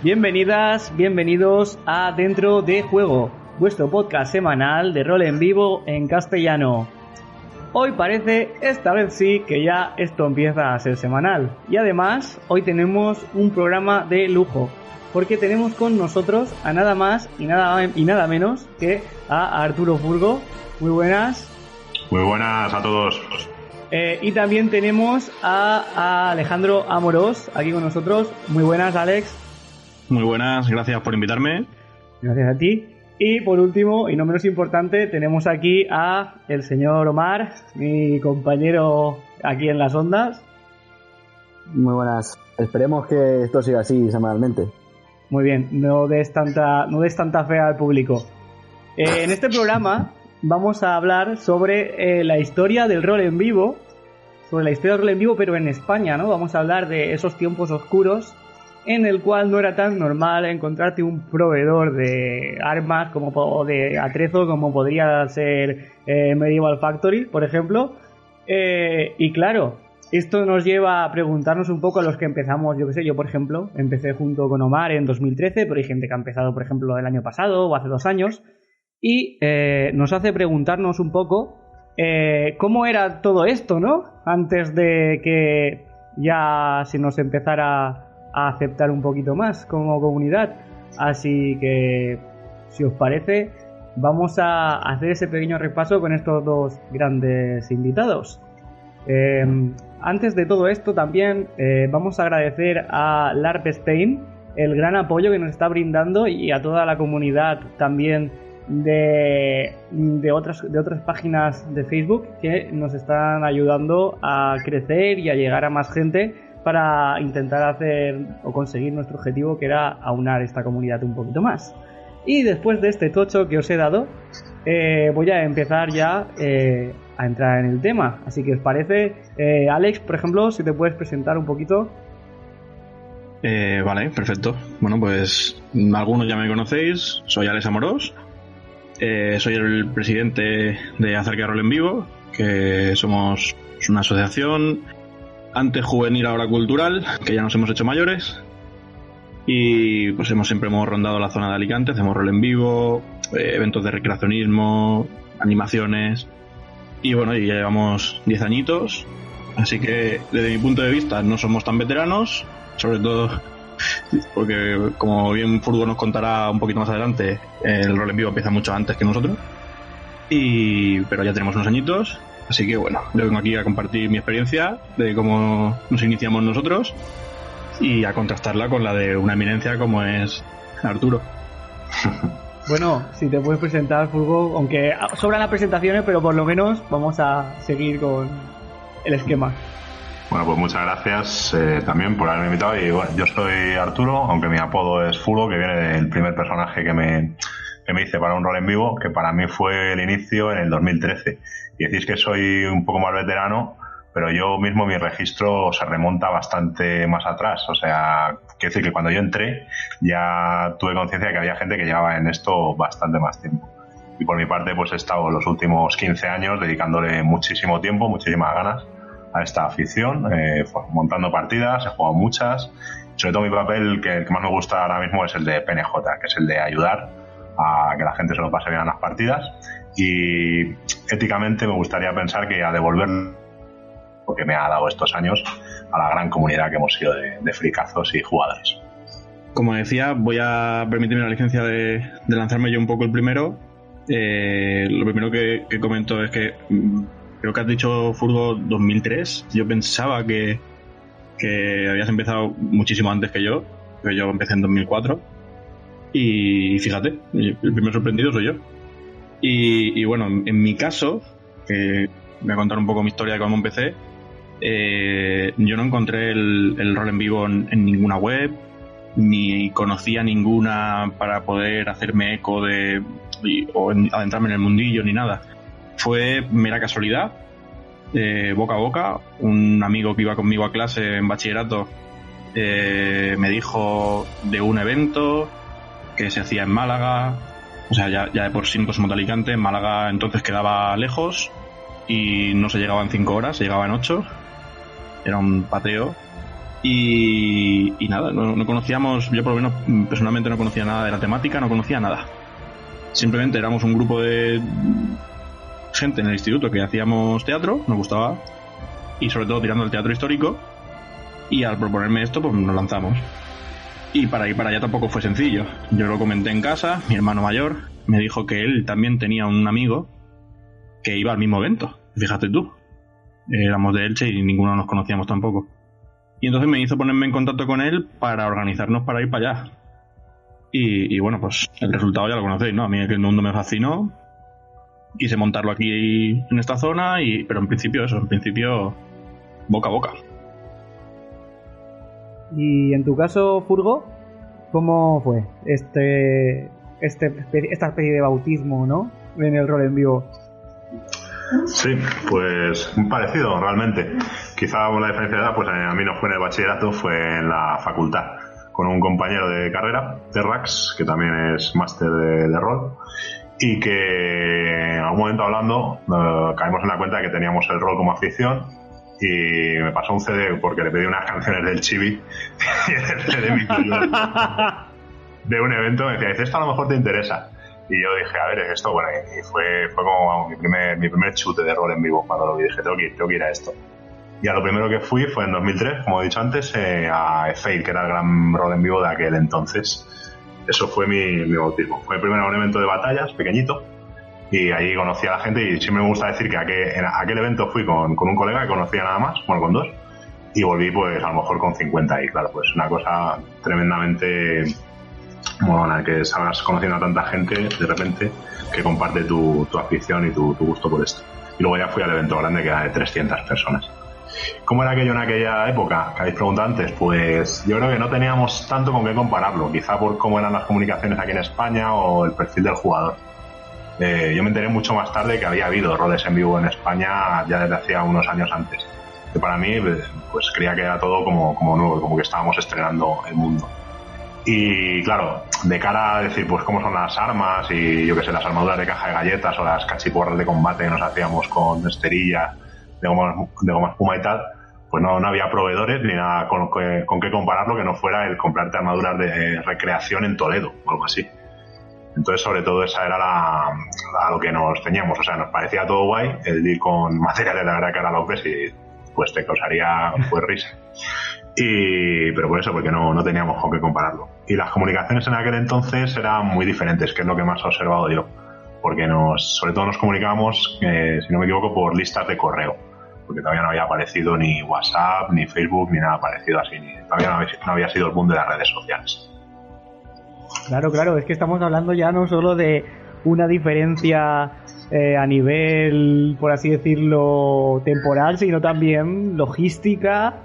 Bienvenidas, bienvenidos a Dentro de Juego, vuestro podcast semanal de rol en vivo en castellano. Hoy parece, esta vez sí, que ya esto empieza a ser semanal. Y además, hoy tenemos un programa de lujo, porque tenemos con nosotros a nada más y nada menos que a Arturo Furgo. Muy buenas. Muy buenas a todos. Y también tenemos a Alejandro Amorós aquí con nosotros. Muy buenas, Alex. Muy buenas, gracias por invitarme. Gracias a ti. Y por último, y no menos importante, tenemos aquí a el señor Omar, mi compañero aquí en las ondas. Muy buenas. Esperemos que esto siga así semanalmente. Muy bien, no des tanta fe al público. En este programa vamos a hablar sobre la historia del rol en vivo, pero en España, ¿no? Vamos a hablar de esos tiempos oscuros en el cual no era tan normal encontrarte un proveedor de armas o de atrezo como podría ser Medieval Factory, por ejemplo. Y claro, esto nos lleva a preguntarnos un poco a los que empezamos, yo por ejemplo, empecé junto con Omar en 2013, pero hay gente que ha empezado, por ejemplo, el año pasado o hace 2 años, y nos hace preguntarnos un poco cómo era todo esto, ¿no? Antes de que ya se nos empezara a aceptar un poquito más como comunidad. Así que, si os parece, vamos a hacer ese pequeño repaso con estos dos grandes invitados. Antes de todo esto también vamos a agradecer a LARP Spain el gran apoyo que nos está brindando y a toda la comunidad también de otras páginas de Facebook que nos están ayudando a crecer y a llegar a más gente para intentar hacer o conseguir nuestro objetivo, que era aunar esta comunidad un poquito más. Y después de este tocho que os he dado, voy a empezar ya a entrar en el tema. Así que os parece, Alex, por ejemplo, si te puedes presentar un poquito. Vale, perfecto. Bueno, pues algunos ya me conocéis, soy Alex Amorós, soy el presidente de Acerca Rol en Vivo, que somos una asociación antes juvenil, ahora cultural, que ya nos hemos hecho mayores, y pues siempre hemos rondado la zona de Alicante, hacemos rol en vivo, eventos de recreacionismo, animaciones, y bueno, ya llevamos 10 añitos, así que desde mi punto de vista no somos tan veteranos, sobre todo porque, como bien Furgo nos contará un poquito más adelante, el rol en vivo empieza mucho antes que nosotros, pero ya tenemos unos añitos. Así que bueno, yo vengo aquí a compartir mi experiencia de cómo nos iniciamos nosotros y a contrastarla con la de una eminencia como es Arturo. Bueno, si te puedes presentar, Furgo, aunque sobran las presentaciones, pero por lo menos vamos a seguir con el esquema. Bueno, pues muchas gracias también por haberme invitado. Y bueno, yo soy Arturo, aunque mi apodo es Furgo, que viene del primer personaje que me hice para un rol en vivo, que para mí fue el inicio en el 2013. Y decís que soy un poco más veterano, pero yo mismo mi registro se remonta bastante más atrás. O sea, quiero decir que cuando yo entré ya tuve conciencia de que había gente que llevaba en esto bastante más tiempo. Y por mi parte pues he estado los últimos 15 años dedicándole muchísimo tiempo, muchísimas ganas a esta afición, montando partidas, he jugado muchas. Sobre todo mi papel que más me gusta ahora mismo es el de PNJ, que es el de ayudar a que la gente se lo pase bien en las partidas. Y éticamente me gustaría pensar que a devolver lo que me ha dado estos años a la gran comunidad que hemos sido de fricazos y jugadores. Como decía, voy a permitirme la licencia de lanzarme yo un poco el primero. Lo primero que comento es que creo que has dicho, Furgo, 2003. Yo pensaba que habías empezado muchísimo antes que yo empecé en 2004. Y fíjate, el primer sorprendido soy yo. Y bueno, en mi caso, que voy a contar un poco mi historia de cómo empecé, yo no encontré el rol en vivo en ninguna web, ni conocía ninguna para poder hacerme eco o adentrarme en el mundillo, ni nada. Fue mera casualidad, boca a boca. Un amigo que iba conmigo a clase en bachillerato me dijo de un evento que se hacía en Málaga. O sea, ya de por sí no somos de Alicante. En Málaga entonces quedaba lejos y no se llegaba en 5 horas, se llegaba en 8. Era un pateo. Y nada, no conocíamos, yo por lo menos personalmente no conocía nada de la temática, no conocía nada. Simplemente éramos un grupo de gente en el instituto que hacíamos teatro, nos gustaba, y sobre todo tirando el teatro histórico, y al proponerme esto pues nos lanzamos. Y para ir para allá tampoco fue sencillo. Yo lo comenté en casa, mi hermano mayor me dijo que él también tenía un amigo que iba al mismo evento, fíjate tú. Éramos de Elche y ninguno nos conocíamos tampoco. Y entonces me hizo ponerme en contacto con él para organizarnos para ir para allá. Y bueno, pues el resultado ya lo conocéis, ¿no? A mí el mundo me fascinó. Quise montarlo aquí en esta zona, pero en principio boca a boca. Y en tu caso, Furgo, ¿cómo fue esta especie de bautismo, ¿no? En el rol en vivo. Sí, pues muy parecido realmente. Quizá una diferencia de edad, pues a mí no fue en el bachillerato, fue en la facultad, con un compañero de carrera, Terrax, que también es máster de rol, y que en algún momento hablando caímos en la cuenta de que teníamos el rol como afición, y me pasó un CD porque le pedí unas canciones del Chibi y el CD de un evento me decía, esto a lo mejor te interesa. Y yo dije, a ver, esto, bueno, y fue como vamos, mi primer chute de rol en vivo cuando lo vi. Dije, tengo que ir a esto. Y a lo primero que fui fue en 2003, como he dicho antes, a Fate, que era el gran rol en vivo de aquel entonces. Eso fue mi bautismo. Fue primero un evento de batallas, pequeñito, y allí conocí a la gente, y siempre me gusta decir que en aquel evento fui con un colega que conocía nada más, bueno, con dos, y volví pues a lo mejor con 50, y claro, pues una cosa tremendamente bueno, que estabas conociendo a tanta gente de repente que comparte tu afición y tu gusto por esto. Y luego ya fui al evento grande, que era de 300 personas. ¿Cómo era aquello en aquella época? Que habéis preguntado antes. Pues yo creo que no teníamos tanto con qué compararlo, quizá por cómo eran las comunicaciones aquí en España o el perfil del jugador. Yo me enteré mucho más tarde que había habido roles en vivo en España ya desde hacía unos años antes, que para mí pues creía que era todo como nuevo, como que estábamos estrenando el mundo. Y claro, de cara a decir pues cómo son las armas y yo que sé, las armaduras de caja de galletas o las cachiporras de combate que nos hacíamos con esterilla de goma espuma y tal, pues no había proveedores ni nada con qué compararlo que no fuera el comprarte armaduras de recreación en Toledo o algo así. Entonces, sobre todo, esa era a lo que nos ceñíamos. O sea, nos parecía todo guay el ir con materiales, la verdad, que ahora los ves y pues te causaría pues risa. Pero por eso, porque no teníamos con qué compararlo. Y las comunicaciones en aquel entonces eran muy diferentes, que es lo que más he observado yo. Porque sobre todo nos comunicábamos, si no me equivoco, por listas de correo. Porque todavía no había aparecido ni WhatsApp, ni Facebook, ni nada parecido así. Todavía no había sido el boom de las redes sociales. Claro, es que estamos hablando ya no solo de una diferencia a nivel, por así decirlo, temporal, sino también logística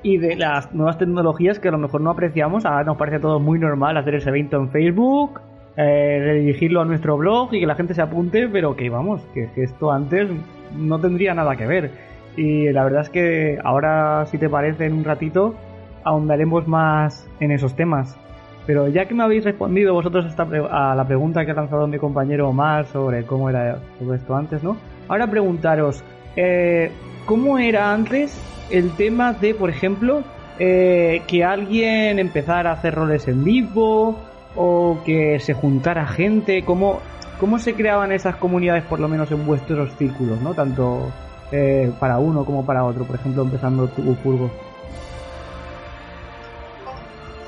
y de las nuevas tecnologías que a lo mejor no apreciamos. Ahora nos parece todo muy normal hacer ese evento en Facebook, redirigirlo a nuestro blog y que la gente se apunte, pero que vamos, que esto antes no tendría nada que ver. Y la verdad es que ahora, si te parece, en un ratito ahondaremos más en esos temas. Pero ya que me habéis respondido vosotros a la pregunta que ha lanzado mi compañero Omar sobre cómo era todo esto antes, ¿no? Ahora preguntaros, ¿cómo era antes el tema de, por ejemplo, que alguien empezara a hacer roles en vivo o que se juntara gente? ¿Cómo se creaban esas comunidades, por lo menos en vuestros círculos, ¿no? Tanto para uno como para otro, por ejemplo, empezando tu, Furgo.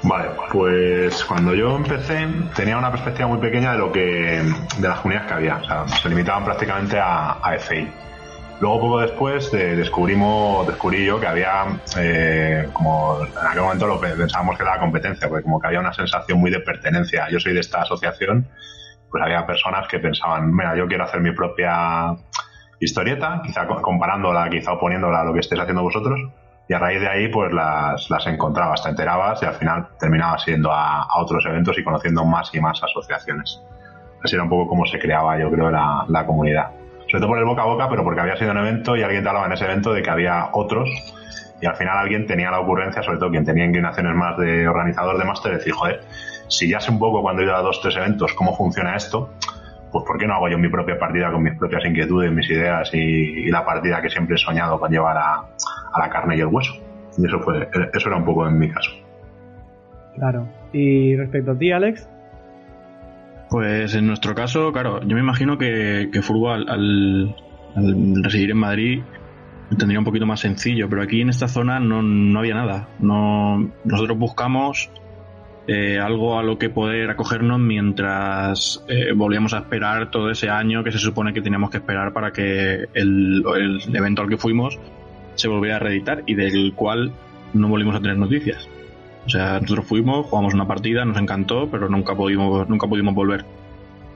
Vale, pues cuando yo empecé tenía una perspectiva muy pequeña de las comunidades que había, o sea, se limitaban prácticamente a FI. Luego poco después descubrí yo que había, como en aquel momento pensábamos que era la competencia, porque como que había una sensación muy de pertenencia. Yo soy de esta asociación, pues había personas que pensaban, mira, yo quiero hacer mi propia historieta, quizá comparándola, quizá oponiéndola a lo que estéis haciendo vosotros. Y a raíz de ahí pues las encontrabas, te enterabas y al final terminabas yendo a otros eventos y conociendo más y más asociaciones. Así era un poco como se creaba, yo creo, la comunidad. Sobre todo por el boca a boca, pero porque había sido un evento y alguien te hablaba en ese evento de que había otros y al final alguien tenía la ocurrencia, sobre todo quien tenía inclinaciones más de organizador de máster, de decir, joder, si ya sé un poco cuando he ido a 2-3 eventos cómo funciona esto, pues ¿por qué no hago yo mi propia partida con mis propias inquietudes, mis ideas y la partida que siempre he soñado con llevar a la carne y el hueso? Y eso era un poco en mi caso. Claro. ¿Y respecto a ti, Alex? Pues en nuestro caso, claro, yo me imagino que Furgo al residir en Madrid tendría un poquito más sencillo, pero aquí en esta zona no había nada. Nosotros buscamos algo a lo que poder acogernos mientras volvíamos a esperar todo ese año que se supone que teníamos que esperar para que el evento al que fuimos se volviera a reeditar y del cual no volvimos a tener noticias. O sea, nosotros fuimos, jugamos una partida, nos encantó, pero nunca pudimos volver.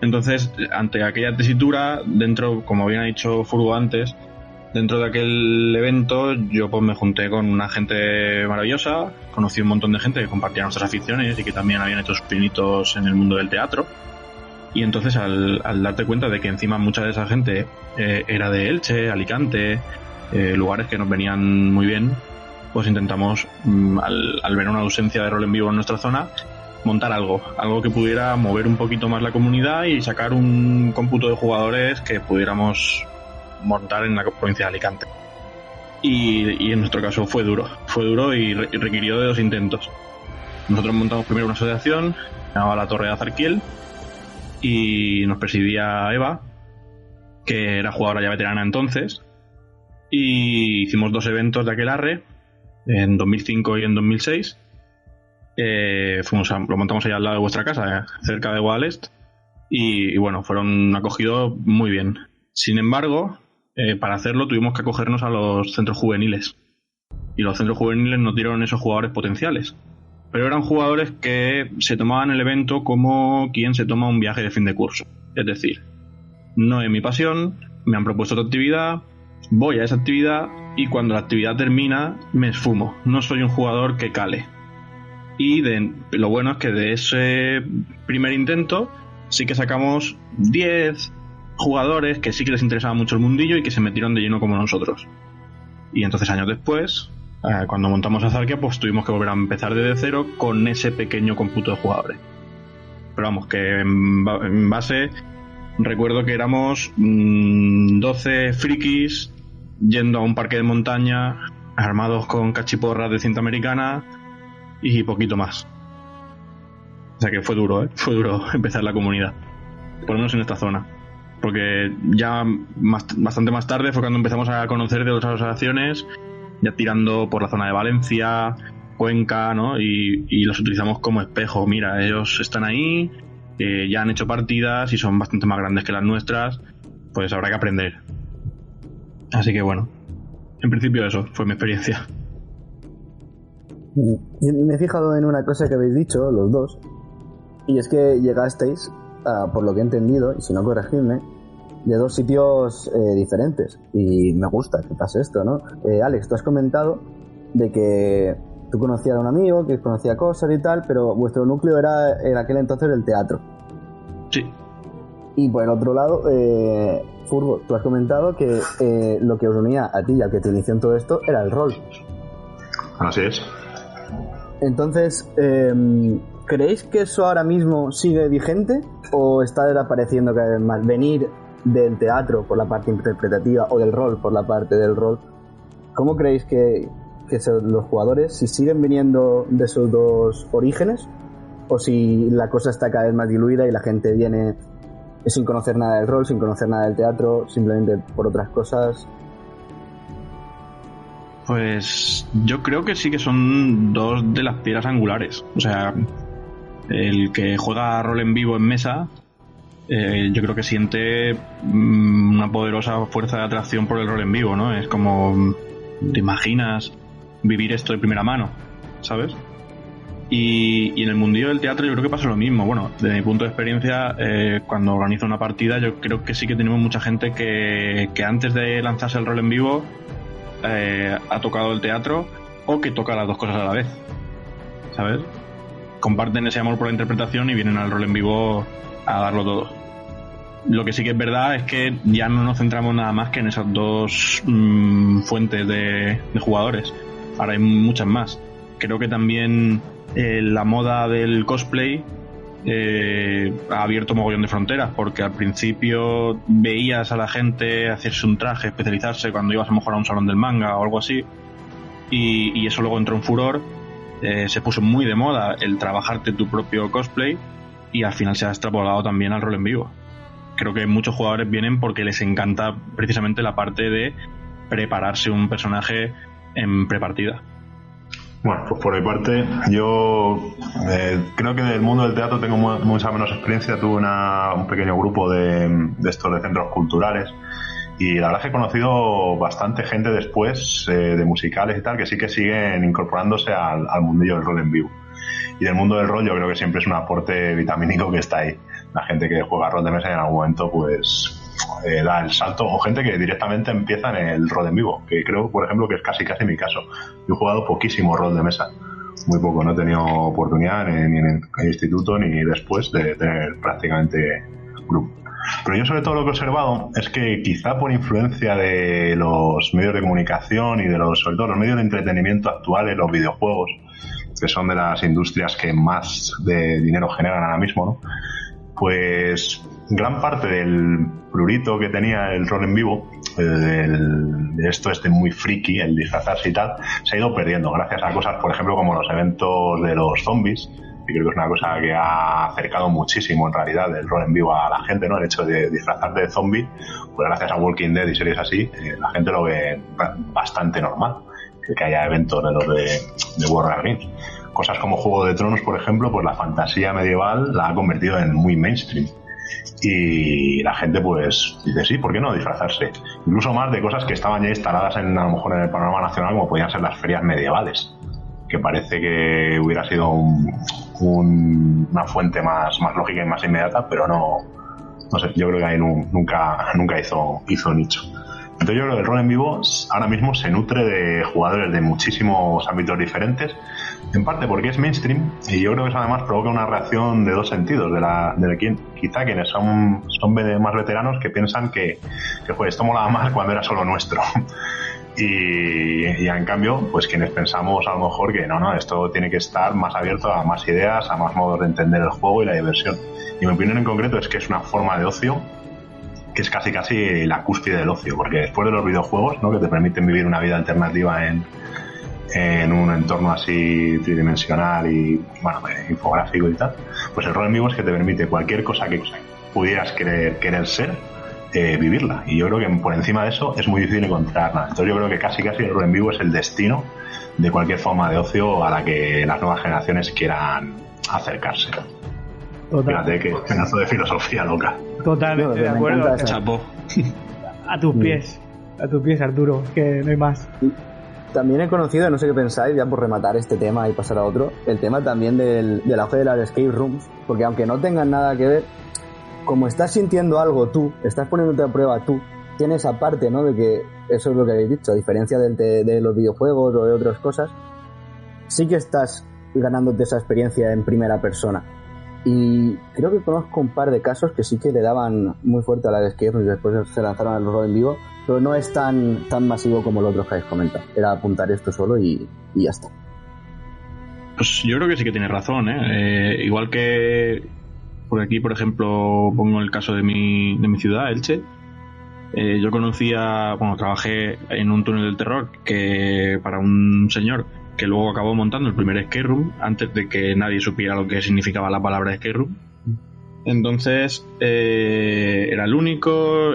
Entonces, ante aquella tesitura, dentro, como había dicho Furgo antes, dentro de aquel evento yo pues me junté con una gente maravillosa, conocí un montón de gente que compartía nuestras aficiones y que también habían hecho sus pinitos en el mundo del teatro. Y entonces al darte cuenta de que encima mucha de esa gente era de Elche, Alicante, lugares que nos venían muy bien, pues intentamos, al ver una ausencia de rol en vivo en nuestra zona, montar algo que pudiera mover un poquito más la comunidad y sacar un cómputo de jugadores que pudiéramos montar en la provincia de Alicante. Y en nuestro caso fue duro y requirió de 2 intentos. Nosotros montamos primero una asociación llamada La Torre de Azarquiel y nos presidía Eva, que era jugadora ya veterana entonces, y hicimos 2 eventos de aquelarre en 2005 y en 2006. Lo montamos allá al lado de vuestra casa, cerca de Guadalest, y bueno, fueron acogidos muy bien. Sin embargo, para hacerlo tuvimos que acogernos a los centros juveniles, y los centros juveniles nos dieron esos jugadores potenciales, pero eran jugadores que se tomaban el evento como quien se toma un viaje de fin de curso. Es decir, no es mi pasión, me han propuesto otra actividad, voy a esa actividad y cuando la actividad termina me esfumo. No soy un jugador que cale. Y lo bueno es que de ese primer intento sí que sacamos 10 jugadores que sí que les interesaba mucho el mundillo y que se metieron de lleno como nosotros. Y entonces años después, cuando montamos Azarquia, pues tuvimos que volver a empezar desde cero con ese pequeño cómputo de jugadores. Pero vamos, que en base recuerdo que éramos 12 frikis yendo a un parque de montaña armados con cachiporras de cinta americana y poquito más. O sea que fue duro empezar la comunidad, por lo menos en esta zona, porque ya bastante más tarde fue cuando empezamos a conocer de otras asociaciones, ya tirando por la zona de Valencia, Cuenca, ¿no? Y los utilizamos como espejo. Mira, ellos están ahí, ya han hecho partidas y son bastante más grandes que las nuestras, pues habrá que aprender. Así que bueno, en principio eso fue mi experiencia. Me he fijado en una cosa que habéis dicho los dos, y es que llegasteis, por lo que he entendido, y si no corregidme, de 2 sitios diferentes, y me gusta que pase esto, ¿no? Alex, tú has comentado de que tú conocías a un amigo que conocía cosas y tal, pero vuestro núcleo era en aquel entonces el teatro. Sí. Y por el otro lado, Furgo, tú has comentado que lo que os unía a ti y al que te inició en todo esto era el rol. Así es. Entonces, ¿creéis que eso ahora mismo sigue vigente o está desapareciendo cada vez más? Venir del teatro por la parte interpretativa o del rol por la parte del rol. ¿Cómo creéis que los jugadores, si siguen viniendo de esos 2 orígenes o si la cosa está cada vez más diluida y la gente viene sin conocer nada del rol, sin conocer nada del teatro, simplemente por otras cosas? Pues yo creo que sí que son 2 de las piedras angulares. O sea, el que juega rol en vivo en mesa, yo creo que siente una poderosa fuerza de atracción por el rol en vivo, ¿no? Es como, te imaginas vivir esto de primera mano, ¿sabes? Y en el mundillo del teatro yo creo que pasa lo mismo. Bueno, desde mi punto de experiencia, cuando organizo una partida, yo creo que sí que tenemos mucha gente que antes de lanzarse el rol en vivo ha tocado el teatro o que toca las 2 cosas a la vez, ¿sabes? Comparten ese amor por la interpretación y vienen al rol en vivo a darlo todo. Lo que sí que es verdad es que ya no nos centramos nada más que en esas 2 fuentes de jugadores. Ahora hay muchas más. Creo que también la moda del cosplay ha abierto mogollón de fronteras, porque al principio veías a la gente hacerse un traje, especializarse cuando ibas a lo mejor a un salón del manga o algo así, y eso luego entró en furor. Se puso muy de moda el trabajarte tu propio cosplay y al final se ha extrapolado también al rol en vivo. Creo que muchos jugadores vienen porque les encanta precisamente la parte de prepararse un personaje en prepartida. Bueno, pues por mi parte, yo creo que del mundo del teatro tengo mucha menos experiencia. Tuve un pequeño grupo de estos de centros culturales y la verdad es que he conocido bastante gente después de musicales y tal que sí que siguen incorporándose al mundillo del rol en vivo. Y del mundo del rol yo creo que siempre es un aporte vitamínico que está ahí. La gente que juega rol de mesa y en algún momento pues da el salto, o gente que directamente empieza en el rol en vivo, que creo, por ejemplo, que es casi mi caso. Yo he jugado poquísimo rol de mesa, muy poco, no he tenido oportunidad ni en el instituto ni después de tener prácticamente grupo. Pero yo sobre todo lo que he observado es que quizá por influencia de los medios de comunicación y sobre todo los medios de entretenimiento actuales, los videojuegos, que son de las industrias que más de dinero generan ahora mismo, ¿no? Pues gran parte del prurito que tenía el rol en vivo, esto muy friki, el disfrazarse y tal, se ha ido perdiendo gracias a cosas, por ejemplo, como los eventos de los zombies, y creo que es una cosa que ha acercado muchísimo en realidad el rol en vivo a la gente, ¿no? El hecho de disfrazarte de zombie, pues gracias a Walking Dead y series así, la gente lo ve bastante normal, que haya eventos de los de Warner Games. Cosas como Juego de Tronos, por ejemplo, pues la fantasía medieval la ha convertido en muy mainstream. Y la gente pues dice, sí, ¿por qué no disfrazarse? Incluso más de cosas que estaban ya instaladas a lo mejor en el panorama nacional, como podían ser las ferias medievales, que parece que hubiera sido una fuente más lógica y más inmediata, pero no sé, yo creo que ahí nunca hizo nicho. Entonces yo creo que el rol en vivo ahora mismo se nutre de jugadores de muchísimos ámbitos diferentes, en parte porque es mainstream, y yo creo que eso además provoca una reacción de dos sentidos, quizá quienes son más veteranos, que piensan que esto molaba más cuando era solo nuestro. Y en cambio, pues quienes pensamos a lo mejor que no, esto tiene que estar más abierto a más ideas, a más modos de entender el juego y la diversión. Y mi opinión en concreto es que es una forma de ocio que es casi la cúspide del ocio, porque después de los videojuegos, ¿no?, que te permiten vivir una vida alternativa en un entorno así tridimensional y infográfico y tal, pues el rol en vivo es que te permite cualquier cosa que pudieras querer ser, vivirla. Y yo creo que por encima de eso es muy difícil encontrar nada. Entonces yo creo que casi el rol en vivo es el destino de cualquier forma de ocio a la que las nuevas generaciones quieran acercarse. Total. Fíjate qué pedazo de filosofía loca. Totalmente de acuerdo. Chapo. A tus pies, Arturo, que no hay más. Y también he conocido, no sé qué pensáis, ya por rematar este tema y pasar a otro, el tema también del auge de las escape rooms, porque aunque no tengan nada que ver, como estás sintiendo algo tú, estás poniéndote a prueba tú, tienes esa parte, ¿no?, de que eso es lo que habéis dicho, a diferencia de los videojuegos o de otras cosas, sí que estás ganándote esa experiencia en primera persona. Y creo que conozco un par de casos que sí que le daban muy fuerte a las escape rooms y después se lanzaron al rol en vivo, pero no es tan masivo como los otros que habéis comentado. Era apuntar esto solo y ya está. Pues yo creo que sí que tienes razón, igual que por aquí, por ejemplo, pongo el caso de mi ciudad, Elche. Yo trabajé en un túnel del terror que para un señor que luego acabó montando el primer escape room antes de que nadie supiera lo que significaba la palabra escape room. Entonces era el único,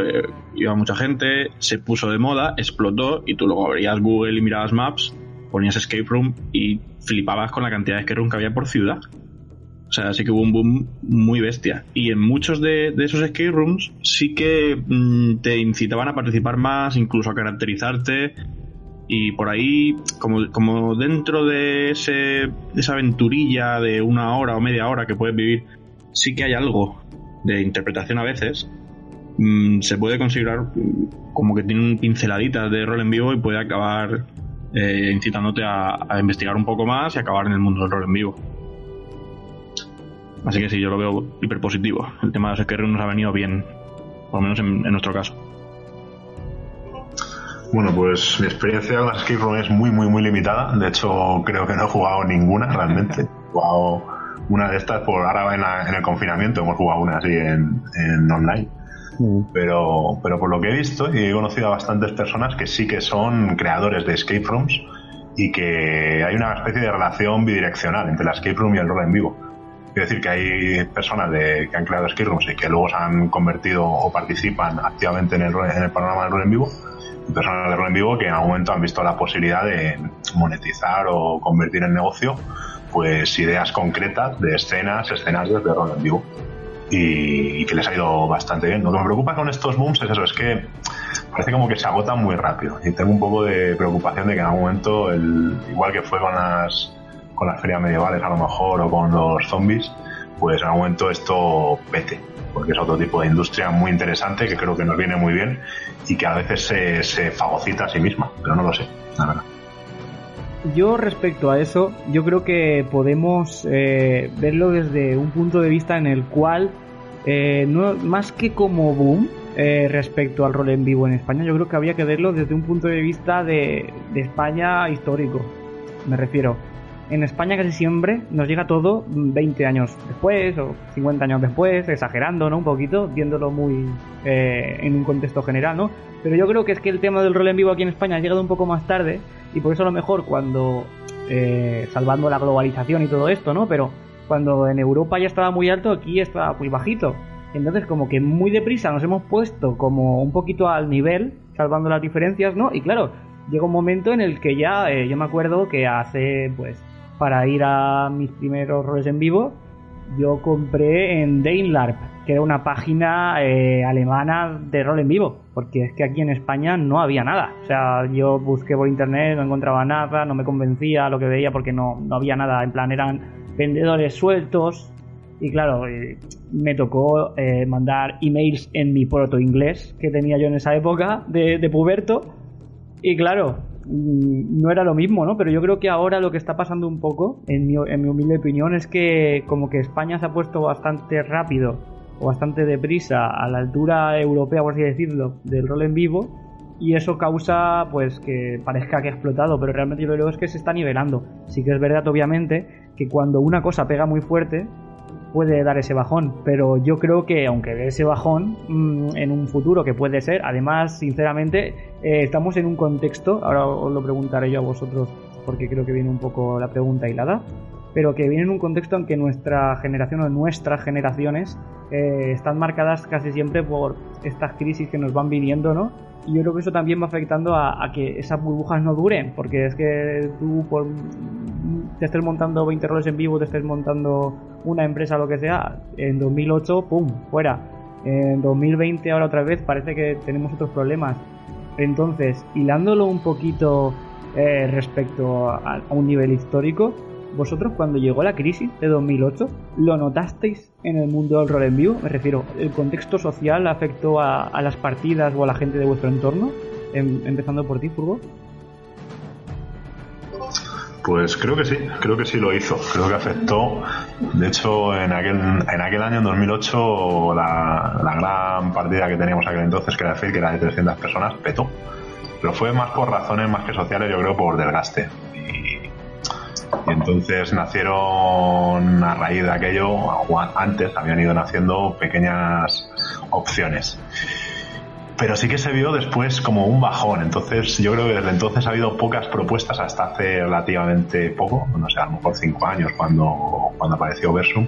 iba mucha gente, se puso de moda, explotó, y tú luego abrías Google y mirabas Maps, ponías escape room y flipabas con la cantidad de escape room que había por ciudad. O sea, sí que hubo un boom muy bestia. Y en muchos de esos escape rooms sí que te incitaban a participar más, incluso a caracterizarte. Y por ahí, como dentro de esa aventurilla de una hora o media hora que puedes vivir, sí que hay algo de interpretación a veces. Se puede considerar como que tiene un pinceladitas de rol en vivo y puede acabar incitándote a investigar un poco más y acabar en el mundo del rol en vivo. Así que sí, yo lo veo hiper positivo. El tema de los escape rooms nos ha venido bien, por lo menos en nuestro caso. Bueno, pues mi experiencia con las escape rooms es muy, muy, muy limitada. De hecho, creo que no he jugado ninguna realmente. He jugado una de estas ahora en el confinamiento, hemos jugado una así en online. Pero por lo que he visto, y he conocido a bastantes personas que sí que son creadores de escape rooms y que hay una especie de relación bidireccional entre la escape room y el rol en vivo. Quiero decir que hay personas que han creado escape rooms y que luego se han convertido o participan activamente en el panorama del rol en vivo, y personas de rol en vivo que en algún momento han visto la posibilidad de monetizar o convertir en negocio pues ideas concretas de escenarios de rol en vivo, y que les ha ido bastante bien. Lo que me preocupa con estos booms es eso, es que parece como que se agotan muy rápido, y tengo un poco de preocupación de que en algún momento, igual que fue con las ferias medievales a lo mejor, o con los zombies, pues en algún momento esto pete, porque es otro tipo de industria muy interesante que creo que nos viene muy bien y que a veces se fagocita a sí misma, pero no lo sé, la verdad. Yo respecto a eso, yo creo que podemos verlo desde un punto de vista en el cual, no, más que como boom respecto al rol en vivo en España, yo creo que habría que verlo desde un punto de vista de España histórico. Me refiero, en España casi siempre nos llega todo 20 años después o 50 años después, exagerando, ¿no? Un poquito, viéndolo muy en un contexto general, ¿no? Pero yo creo que es que el tema del rol en vivo aquí en España ha llegado un poco más tarde, y por eso a lo mejor cuando, salvando la globalización y todo esto, ¿no? Pero cuando en Europa ya estaba muy alto, aquí estaba muy bajito. Entonces como que muy deprisa nos hemos puesto como un poquito al nivel, salvando las diferencias, ¿no? Y claro, llega un momento en el que ya, yo me acuerdo que hace, pues, para ir a mis primeros roles en vivo, yo compré en DaneLARP, que era una página alemana de rol en vivo, porque es que aquí en España no había nada. O sea, yo busqué por internet, no encontraba nada, no me convencía lo que veía porque no había nada. En plan, eran vendedores sueltos, y claro, me tocó mandar emails en mi proto-inglés que tenía yo en esa época de puberto, y claro, no era lo mismo, ¿no? Pero yo creo que ahora lo que está pasando un poco, en mi humilde opinión, es que como que España se ha puesto bastante rápido o bastante deprisa a la altura europea, por así decirlo, del rol en vivo, y eso causa pues que parezca que ha explotado, pero realmente yo lo que veo es que se está nivelando. Sí que es verdad, obviamente, que cuando una cosa pega muy fuerte puede dar ese bajón, pero yo creo que aunque dé ese bajón en un futuro, que puede ser, además, sinceramente, estamos en un contexto, ahora os lo preguntaré yo a vosotros porque creo que viene un poco la pregunta hilada, pero que viene en un contexto en que nuestra generación o nuestras generaciones están marcadas casi siempre por estas crisis que nos van viniendo, ¿no? Y yo creo que eso también va afectando a que esas burbujas no duren, porque es que tú te estés montando 20 roles en vivo, te estés montando una empresa, lo que sea, en 2008, ¡pum!, fuera. En 2020 ahora otra vez parece que tenemos otros problemas. Entonces, hilándolo un poquito respecto a un nivel histórico, vosotros cuando llegó la crisis de 2008, ¿lo notasteis en el mundo del rol en vivo? Me refiero, ¿el contexto social afectó a las partidas o a la gente de vuestro entorno? Empezando por ti, Furgo. Pues creo que sí lo hizo, creo que afectó. De hecho, en aquel año, en 2008, la gran partida que teníamos aquel entonces, que era Fate, que era de 300 personas, petó. Pero fue más por razones más que sociales, yo creo, por desgaste. Y entonces nacieron, a raíz de aquello, o antes habían ido naciendo pequeñas opciones. Pero sí que se vio después como un bajón. Entonces yo creo que desde entonces ha habido pocas propuestas hasta hace relativamente poco, no sé, a lo mejor 5 años cuando apareció Versum,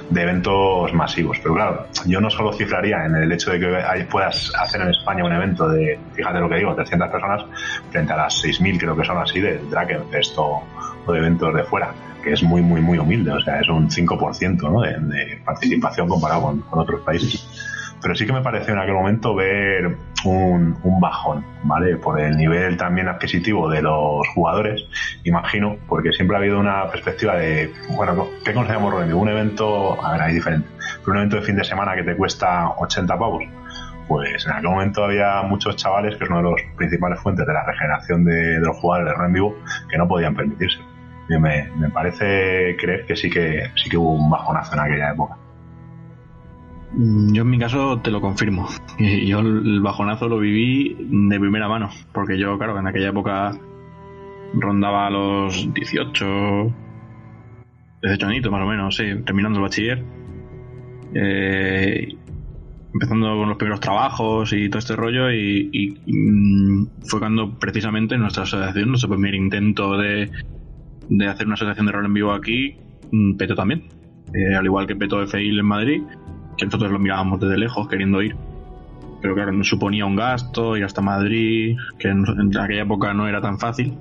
de eventos masivos. Pero claro, yo no solo cifraría en el hecho de que puedas hacer en España un evento de, fíjate lo que digo, 300 personas frente a las 6.000 creo que son así de Drakenfest o de eventos de fuera, que es muy muy muy humilde, o sea, es un 5%, ¿no? de participación comparado con otros países. Pero sí que me pareció en aquel momento ver un bajón, ¿vale? Por el nivel también adquisitivo de los jugadores, imagino, porque siempre ha habido una perspectiva de, bueno, ¿qué consideramos rol en vivo? Un evento, a ver, hay diferente, pero un evento de fin de semana que te cuesta 80 pavos, pues en aquel momento había muchos chavales, que es una de las principales fuentes de la regeneración de los jugadores de rol en vivo, que no podían permitirse. Y me parece creer que sí que hubo un bajonazo en aquella época. Yo en mi caso te lo confirmo. Yo el bajonazo lo viví de primera mano, porque yo, claro, en aquella época rondaba los 18 añitos más o menos, sí, terminando el bachiller. empezando con los primeros trabajos y todo este rollo, y fue cuando precisamente nuestra asociación, nuestro primer intento de hacer una asociación de rol en vivo aquí, petó también. Al igual que petó FIL en Madrid, que nosotros lo mirábamos desde lejos queriendo ir, pero claro, nos suponía un gasto ir hasta Madrid, que en aquella época no era tan fácil,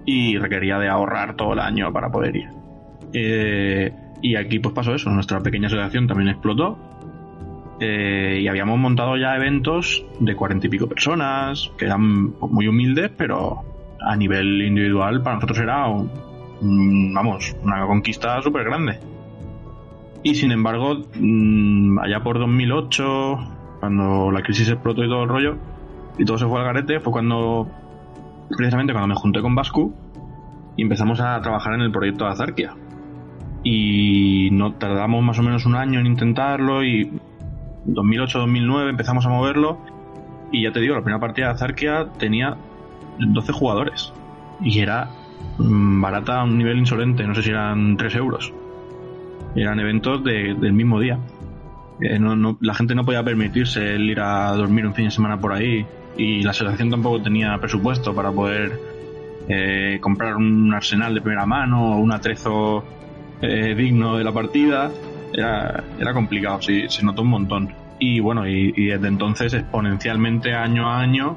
y requería de ahorrar todo el año para poder ir. Y aquí pues pasó eso, nuestra pequeña asociación también explotó, y habíamos montado ya eventos de 40 y pico personas, que eran muy humildes, pero a nivel individual para nosotros era una conquista súper grande. Y sin embargo, allá por 2008, cuando la crisis explotó y todo el rollo, y todo se fue al garete, fue precisamente cuando me junté con Vascu y empezamos a trabajar en el proyecto de Azarquia. Y no tardamos más o menos un año en intentarlo, y 2008-2009 empezamos a moverlo, y ya te digo, la primera partida de Azarquia tenía 12 jugadores y era barata a un nivel insolente, no sé si eran 3 euros. Eran eventos del mismo día. La gente no podía permitirse el ir a dormir un fin de semana por ahí, y la asociación tampoco tenía presupuesto para poder comprar un arsenal de primera mano o un atrezo digno de la partida. Era complicado, sí, se notó un montón. Y bueno, y desde entonces, exponencialmente, año a año,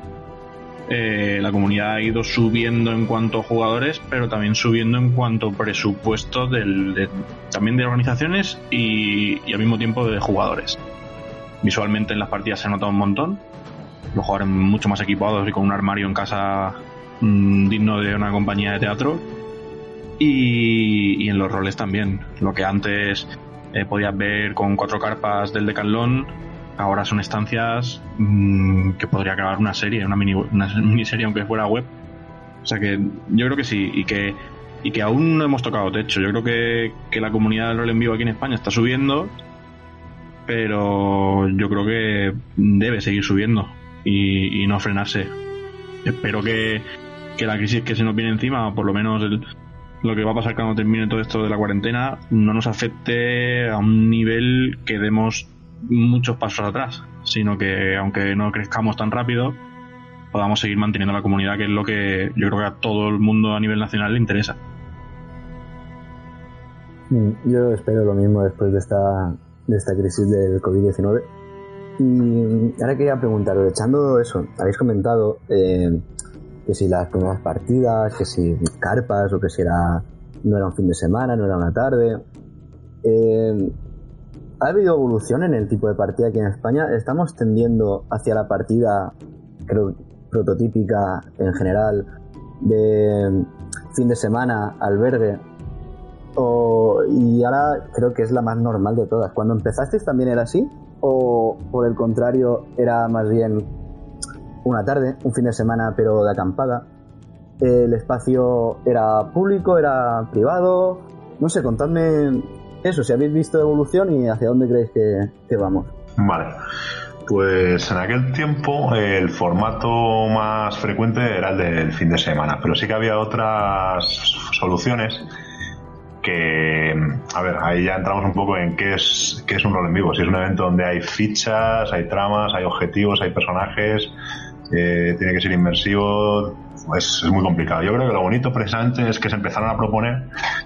la comunidad ha ido subiendo en cuanto a jugadores, pero también subiendo en cuanto a presupuesto también de organizaciones y al mismo tiempo de jugadores. Visualmente en las partidas se nota un montón, los jugadores mucho más equipados y con un armario en casa digno de una compañía de teatro, y en los roles también. Lo que antes podías ver con 4 carpas del Decathlon, ahora son estancias que podría acabar una serie, una miniserie, aunque fuera web. O sea que yo creo que sí, y que aún no hemos tocado techo. Yo creo que la comunidad del rol en vivo aquí en España está subiendo, pero yo creo que debe seguir subiendo y no frenarse. Espero que la crisis que se nos viene encima, o por lo menos lo que va a pasar cuando termine todo esto de la cuarentena, no nos afecte a un nivel que demos muchos pasos atrás, sino que aunque no crezcamos tan rápido, podamos seguir manteniendo la comunidad, que es lo que yo creo que a todo el mundo a nivel nacional le interesa. Yo espero lo mismo después de esta crisis del COVID-19. Y ahora quería preguntaros, echando eso, habéis comentado que si las primeras partidas, que si carpas, o que si no era un fin de semana, no era una tarde. ¿Ha habido evolución en el tipo de partida aquí en España? ¿Estamos tendiendo hacia la partida, creo, prototípica en general, de fin de semana, albergue? Y ahora creo que es la más normal de todas. ¿Cuando empezasteis también era así? ¿O por el contrario era más bien una tarde, un fin de semana pero de acampada? ¿El espacio era público, era privado? No sé, contadme eso, si habéis visto evolución y hacia dónde creéis que vamos. Vale, pues en aquel tiempo el formato más frecuente era el del fin de semana, pero sí que había otras soluciones que, a ver, ahí ya entramos un poco en qué es un rol en vivo. Si es un evento donde hay fichas, hay tramas, hay objetivos, hay personajes, tiene que ser inmersivo, pues es muy complicado. Yo creo que lo bonito precisamente es que se empezaron a proponer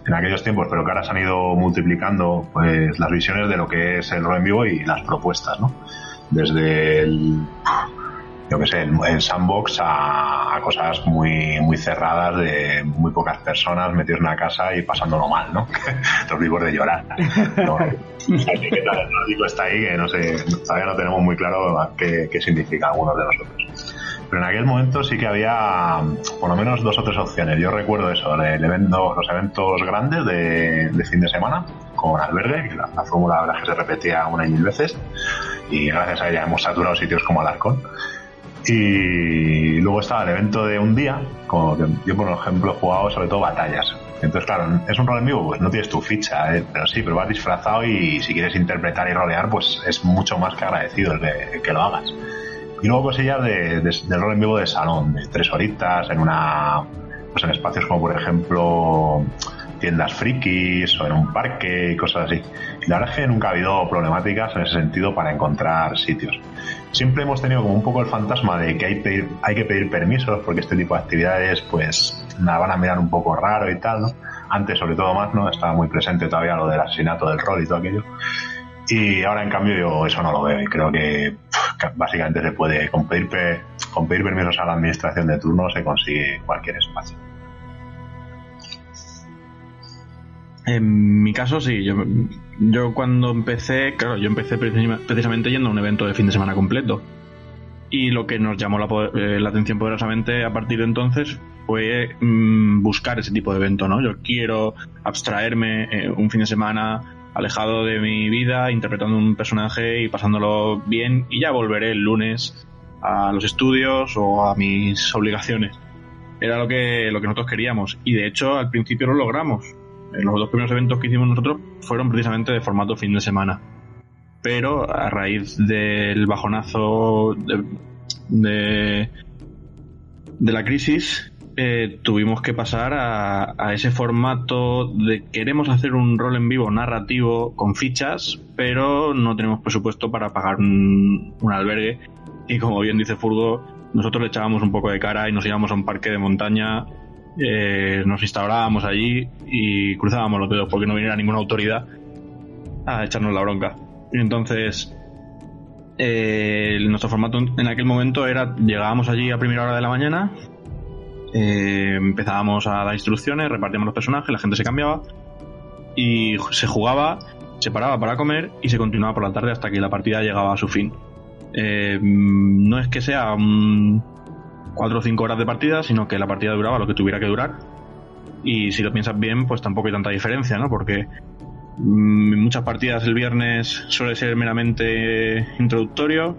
en aquellos tiempos, pero que ahora se han ido multiplicando, pues las visiones de lo que es el rol en vivo y las propuestas, ¿no? Desde el sandbox a cosas muy muy cerradas, de muy pocas personas metidos en una casa y pasándolo mal, ¿no? Los vivos de llorar, ¿no? La etiqueta del nórdico está ahí, que no sé, todavía no tenemos muy claro qué significa algunos de nosotros. Pero en aquel momento sí que había por lo menos 2 o 3 opciones. Yo recuerdo eso, los eventos grandes de fin de semana con albergue, que la fórmula la verdad es que se repetía 1 y 1000 veces, y gracias a ella hemos saturado sitios como Alarcón. Y luego estaba el evento de un día, como que yo por ejemplo he jugado sobre todo batallas. Entonces claro, es un rol en vivo, pues no tienes tu ficha, pero vas disfrazado, y si quieres interpretar y rolear, pues es mucho más que agradecido el que lo hagas. Y luego cosillas del rol en vivo de salón, de 3 horitas en espacios como por ejemplo tiendas frikis o en un parque y cosas así. Y la verdad es que nunca ha habido problemáticas en ese sentido para encontrar sitios. Siempre hemos tenido como un poco el fantasma de que hay que pedir permisos porque este tipo de actividades pues la van a mirar un poco raro y tal, ¿no? Antes, sobre todo más, ¿no? Estaba muy presente todavía lo del asesinato del rol y todo aquello. Y ahora, en cambio, yo eso no lo veo. Y creo que básicamente se puede, con pedir permisos a la administración de turno, se consigue cualquier espacio. En mi caso, sí. Yo cuando empecé, claro, yo empecé precisamente yendo a un evento de fin de semana completo. Y lo que nos llamó la atención poderosamente a partir de entonces fue buscar ese tipo de evento, ¿no? Yo quiero abstraerme un fin de semana alejado de mi vida, interpretando un personaje y pasándolo bien, y ya volveré el lunes a los estudios o a mis obligaciones. Era lo que nosotros queríamos, y de hecho al principio lo logramos. Los 2 primeros eventos que hicimos nosotros fueron precisamente de formato fin de semana, pero a raíz del bajonazo de la crisis, tuvimos que pasar a ese formato de queremos hacer un rol en vivo narrativo con fichas, pero no tenemos presupuesto para pagar un albergue. Y como bien dice Furgo, nosotros le echábamos un poco de cara y nos íbamos a un parque de montaña, nos instalábamos allí y cruzábamos los dedos porque no viniera ninguna autoridad a echarnos la bronca. Y entonces nuestro formato en aquel momento era: llegábamos allí a primera hora de la mañana, empezábamos a dar instrucciones, repartíamos los personajes, la gente se cambiaba y se jugaba, se paraba para comer y se continuaba por la tarde hasta que la partida llegaba a su fin. No es que sea 4 o 5 horas de partida, sino que la partida duraba lo que tuviera que durar, y si lo piensas bien, pues tampoco hay tanta diferencia, ¿no? Porque en muchas partidas el viernes suele ser meramente introductorio,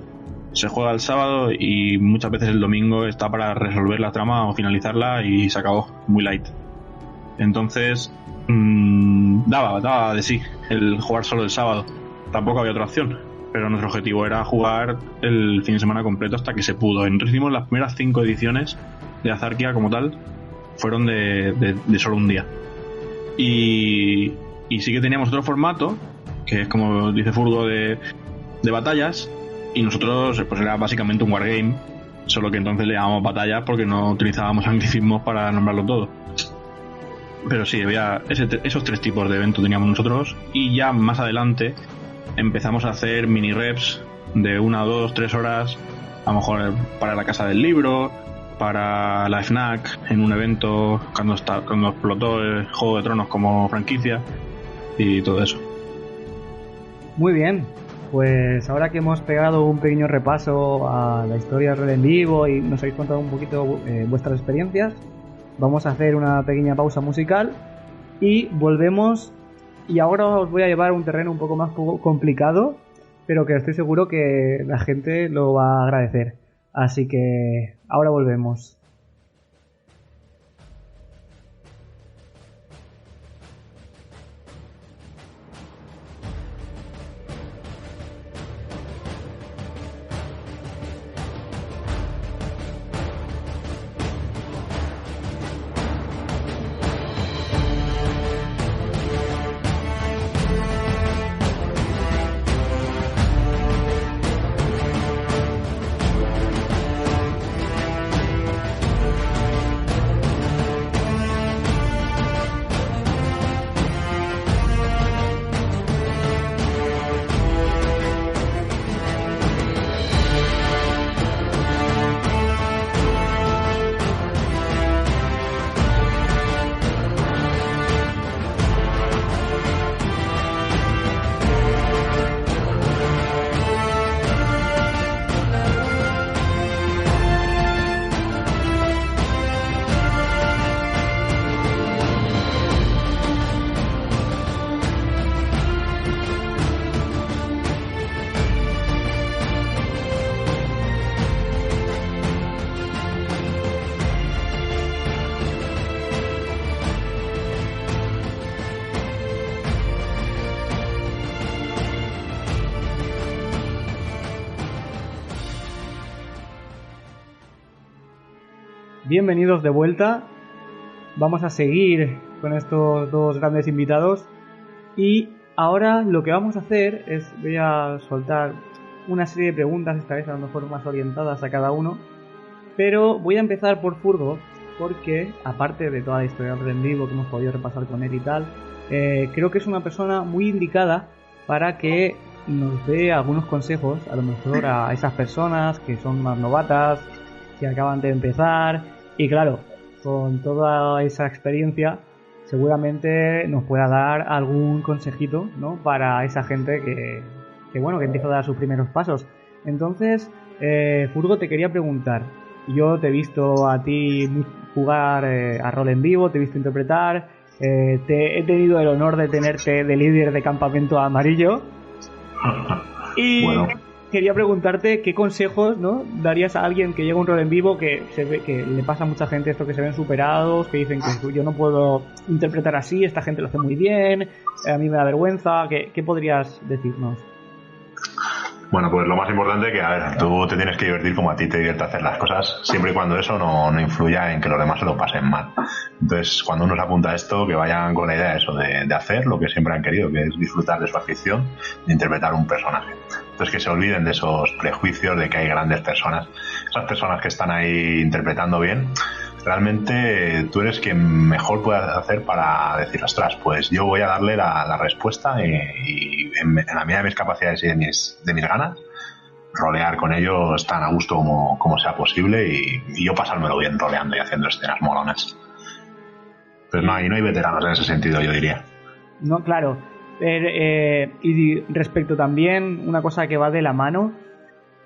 se juega el sábado y muchas veces el domingo está para resolver la trama o finalizarla y se acabó, muy light. Entonces daba de sí el jugar solo el sábado, tampoco había otra opción, pero nuestro objetivo era jugar el fin de semana completo hasta que se pudo. Entonces hicimos las primeras 5 ediciones de Azarquia como tal, fueron de solo un día, y sí que teníamos otro formato que es, como dice Furgo, de batallas. Y nosotros, pues era básicamente un wargame, solo que entonces le llamamos batallas porque no utilizábamos anglicismos para nombrarlo todo. Pero sí, había esos 3 tipos de eventos teníamos nosotros, y ya más adelante empezamos a hacer mini reps de 1, 2, 3 horas, a lo mejor para la Casa del Libro, para la FNAC, en un evento cuando explotó el Juego de Tronos como franquicia y todo eso. Muy bien. Pues ahora que hemos pegado un pequeño repaso a la historia del rol en vivo y nos habéis contado un poquito vuestras experiencias, vamos a hacer una pequeña pausa musical y volvemos. Y ahora os voy a llevar a un terreno un poco más complicado, pero que estoy seguro que la gente lo va a agradecer. Así que ahora volvemos. Bienvenidos de vuelta. Vamos a seguir con estos dos grandes invitados. Y ahora lo que vamos a hacer es, voy a soltar una serie de preguntas, esta vez a lo mejor más orientadas a cada uno. Pero voy a empezar por Furgo, porque aparte de toda la historia del en vivo que hemos podido repasar con él y tal, creo que es una persona muy indicada para que nos dé algunos consejos, a lo mejor a esas personas que son más novatas, que acaban de empezar, y claro, con toda esa experiencia seguramente nos pueda dar algún consejito, ¿no? Para esa gente que empieza a dar sus primeros pasos. Entonces, Furgo, te quería preguntar, yo te he visto a ti jugar a rol en vivo, te he visto interpretar, he tenido el honor de tenerte de líder de Campamento Amarillo. Y bueno, quería preguntarte qué consejos, ¿no?, darías a alguien que llega a un rol en vivo que se ve que le pasa a mucha gente esto, que se ven superados, que dicen que yo no puedo interpretar así, esta gente lo hace muy bien, a mí me da vergüenza. ¿Qué podrías decirnos? Bueno, pues lo más importante que, a ver, tú te tienes que divertir como a ti te divierte hacer las cosas, siempre y cuando eso no influya en que los demás se lo pasen mal. Entonces, cuando uno se apunta a esto, que vayan con la idea de eso, de hacer lo que siempre han querido, que es disfrutar de su afición, de interpretar un personaje. Entonces, que se olviden de esos prejuicios de que hay grandes personas, esas personas que están ahí interpretando bien. Realmente tú eres quien mejor puede hacer para decir, ostras, pues yo voy a darle la respuesta y en la medida de mis capacidades y de mis ganas, rolear con ellos tan a gusto como sea posible y yo pasármelo bien roleando y haciendo escenas molonas. Pues no hay veteranos en ese sentido, yo diría. No, claro. Y respecto también, una cosa que va de la mano,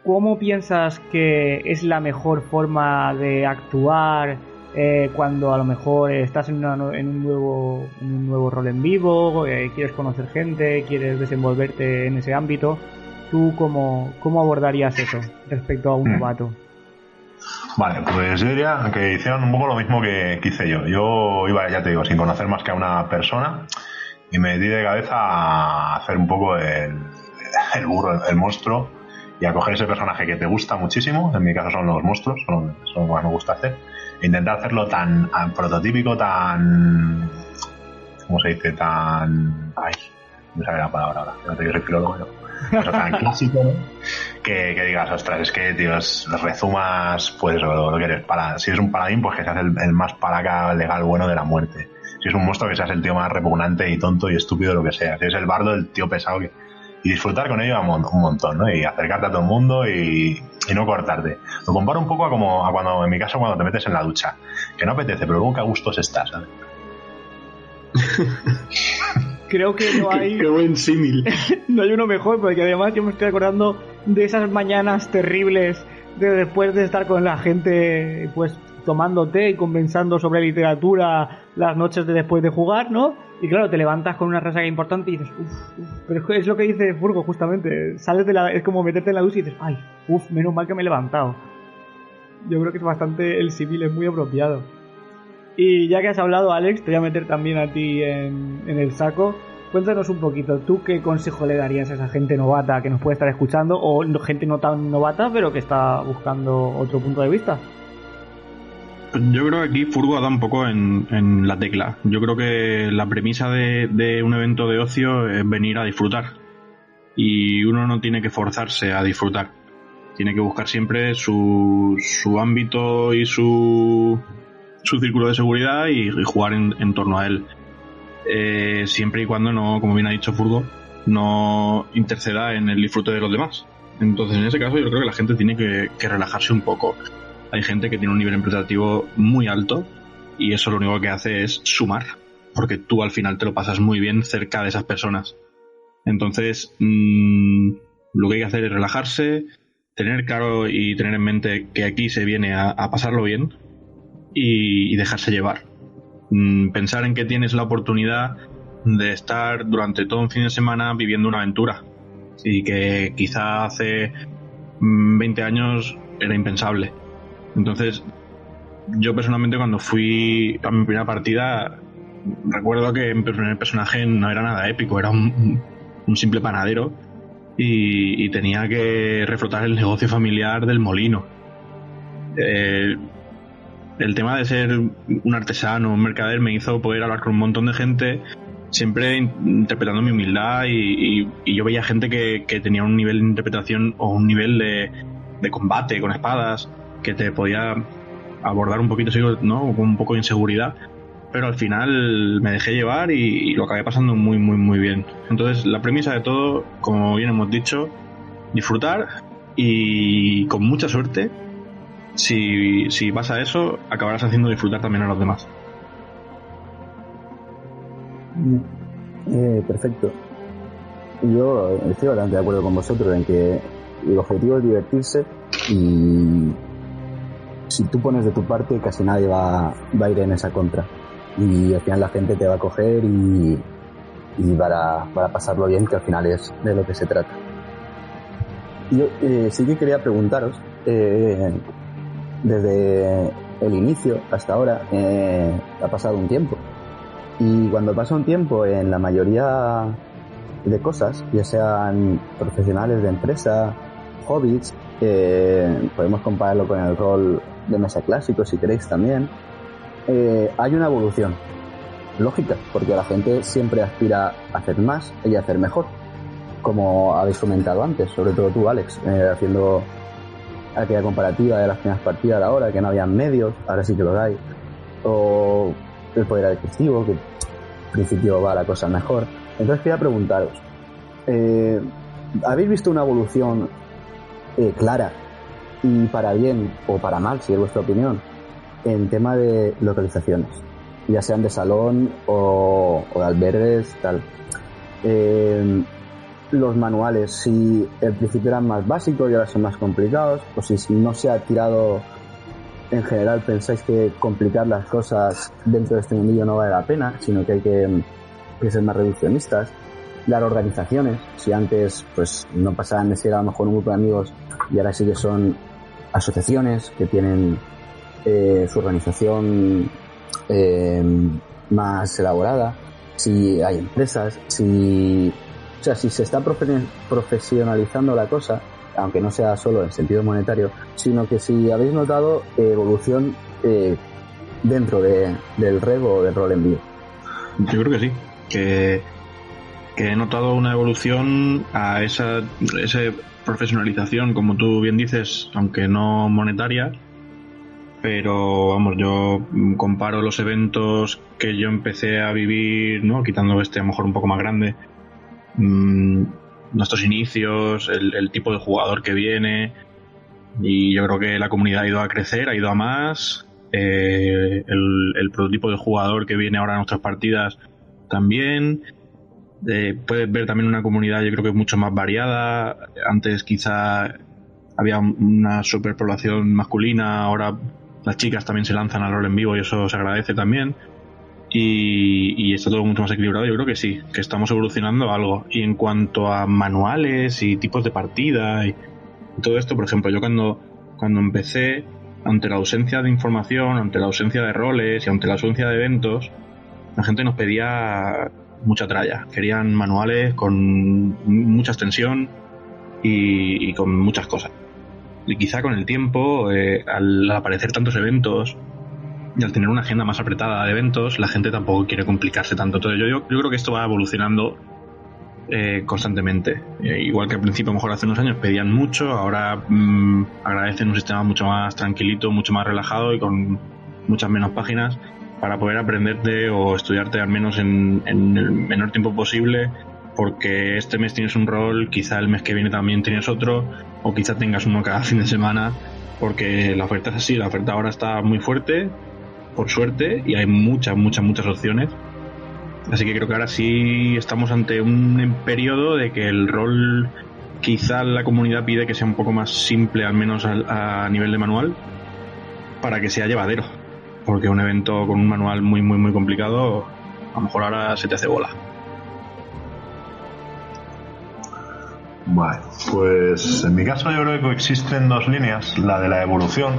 ¿cómo piensas que es la mejor forma de actuar cuando a lo mejor estás en un nuevo rol en vivo, quieres conocer gente, quieres desenvolverte en ese ámbito? ¿Tú cómo abordarías eso respecto a un novato? Vale, pues yo diría que hicieron un poco lo mismo que hice yo. Yo iba, ya te digo, sin conocer más que a una persona y me di de cabeza a hacer un poco el burro, el monstruo, y a coger ese personaje que te gusta muchísimo, en mi caso son los monstruos, son lo que me gusta hacer, e intentar hacerlo tan prototípico, tan... ¿cómo se dice? Tan... ay, no sabe la palabra ahora, no te soy filólogo yo. Pero tan clásico, ¿no? Que digas, ostras, es que, tío, rezumas, pues, lo que eres. Si eres un paladín, pues que seas el más palaca legal bueno de la muerte. Si es un monstruo, que seas el tío más repugnante y tonto y estúpido, lo que sea. Si es el bardo, el tío pesado y disfrutar con ello un montón, ¿no? Y acercarte a todo el mundo y no cortarte. Lo comparo un poco a cuando, en mi caso, cuando te metes en la ducha. Que no apetece, pero luego que a gustos estás, ¿sabes? Creo que no hay... Qué buen símil. No hay uno mejor, porque además yo me estoy acordando de esas mañanas terribles después de estar con la gente, pues, tomando té y conversando sobre literatura las noches después de jugar, ¿no? Y claro, te levantas con una resaca importante y dices, pero es lo que dice Furgo, justamente, sales es como meterte en la ducha y dices, ay, menos mal que me he levantado. Yo creo que es bastante, el símil es muy apropiado. Y ya que has hablado, Alex, te voy a meter también a ti en el saco. Cuéntanos un poquito, ¿tú qué consejo le darías a esa gente novata que nos puede estar escuchando, o gente no tan novata pero que está buscando otro punto de vista? Yo creo que aquí Furgo ha dado un poco en la tecla. Yo creo que la premisa de un evento de ocio es venir a disfrutar. Y uno no tiene que forzarse a disfrutar. Tiene que buscar siempre su ámbito y su círculo de seguridad y jugar en torno a él. Siempre y cuando no, como bien ha dicho Furgo, no interceda en el disfrute de los demás. Entonces, en ese caso, yo creo que la gente tiene que relajarse un poco. Hay gente que tiene un nivel interpretativo muy alto y eso lo único que hace es sumar, porque tú al final te lo pasas muy bien cerca de esas personas. Entonces, lo que hay que hacer es relajarse, tener claro y tener en mente que aquí se viene a pasarlo bien y dejarse llevar. Pensar en que tienes la oportunidad de estar durante todo un fin de semana viviendo una aventura y que quizá hace 20 años era impensable. Entonces, yo personalmente cuando fui a mi primera partida, recuerdo que mi primer personaje no era nada épico, era un simple panadero y tenía que reflotar el negocio familiar del molino. el tema de ser un artesano, un mercader, me hizo poder hablar con un montón de gente, siempre interpretando mi humildad, y yo veía gente que tenía un nivel de interpretación o un nivel de combate con espadas que te podía abordar un poquito, ¿no? Con un poco de inseguridad, pero al final me dejé llevar y lo acabé pasando muy, muy, muy bien. Entonces, la premisa de todo, como bien hemos dicho, disfrutar, y con mucha suerte, si vas a eso, acabarás haciendo disfrutar también a los demás. Perfecto. Yo estoy bastante de acuerdo con vosotros en que el objetivo es divertirse, y si tú pones de tu parte, casi nadie va a ir en esa contra, y al final la gente te va a coger y para pasarlo bien, que al final es de lo que se trata. Yo sí que quería preguntaros, desde el inicio hasta ahora ha pasado un tiempo, y cuando pasa un tiempo en la mayoría de cosas, ya sean profesionales de empresa, hobbies, podemos compararlo con el rol de mesa clásico si queréis también, hay una evolución lógica, porque la gente siempre aspira a hacer más y a hacer mejor, como habéis comentado antes, sobre todo tú, Alex, haciendo aquella comparativa de las primeras partidas de ahora, que no había medios, ahora sí que los hay, o el poder adquisitivo, que al principio va la cosa mejor. Entonces quería preguntaros, ¿habéis visto una evolución clara, y para bien o para mal, si es vuestra opinión, en tema de localizaciones, ya sean de salón o de albergues, tal? Los manuales, si al principio eran más básicos y ahora son más complicados, o si no se ha tirado en general, pensáis que complicar las cosas dentro de este mundillo no vale la pena, sino que hay que ser más reduccionistas. Las organizaciones, si antes pues no pasaban de ser a lo mejor un grupo de amigos, y ahora sí que son asociaciones que tienen su organización más elaborada. Si hay empresas, si se está profesionalizando la cosa, aunque no sea solo en sentido monetario, sino que si habéis notado evolución dentro del REV o del rol en vivo. Yo creo que sí, que he notado una evolución a esa profesionalización, como tú bien dices, aunque no monetaria. Pero vamos, yo comparo los eventos que yo empecé a vivir, ¿no? Quitando a lo mejor un poco más grande, nuestros inicios, el tipo de jugador que viene, y yo creo que la comunidad ha ido a crecer, ha ido a más, el prototipo de jugador que viene ahora a nuestras partidas también. Puedes ver también una comunidad, yo creo que mucho más variada. Antes quizá había una superpoblación masculina, ahora las chicas también se lanzan al rol en vivo y eso se agradece también. Y está todo mucho más equilibrado. Yo creo que sí, que estamos evolucionando algo. Y en cuanto a manuales y tipos de partida y todo esto, por ejemplo, yo cuando empecé, ante la ausencia de información, ante la ausencia de roles y ante la ausencia de eventos, la gente nos pedía mucha tralla. Querían manuales con mucha extensión y con muchas cosas. Y quizá con el tiempo, al aparecer tantos eventos y al tener una agenda más apretada de eventos, la gente tampoco quiere complicarse tanto. Entonces yo creo que esto va evolucionando constantemente. Igual que al principio, a lo mejor hace unos años pedían mucho, ahora agradecen un sistema mucho más tranquilito, mucho más relajado y con muchas menos páginas para poder aprenderte o estudiarte al menos en el menor tiempo posible, porque este mes tienes un rol, quizá el mes que viene también tienes otro, o quizá tengas uno cada fin de semana, porque la oferta es así. La oferta ahora está muy fuerte, por suerte, y hay muchas opciones. Así que creo que ahora sí estamos ante un periodo de que el rol, quizá la comunidad pide que sea un poco más simple, al menos a nivel de manual, para que sea llevadero, porque un evento con un manual muy complicado, a lo mejor ahora se te hace bola. Vale, pues en mi caso yo creo que coexisten dos líneas, la de la evolución,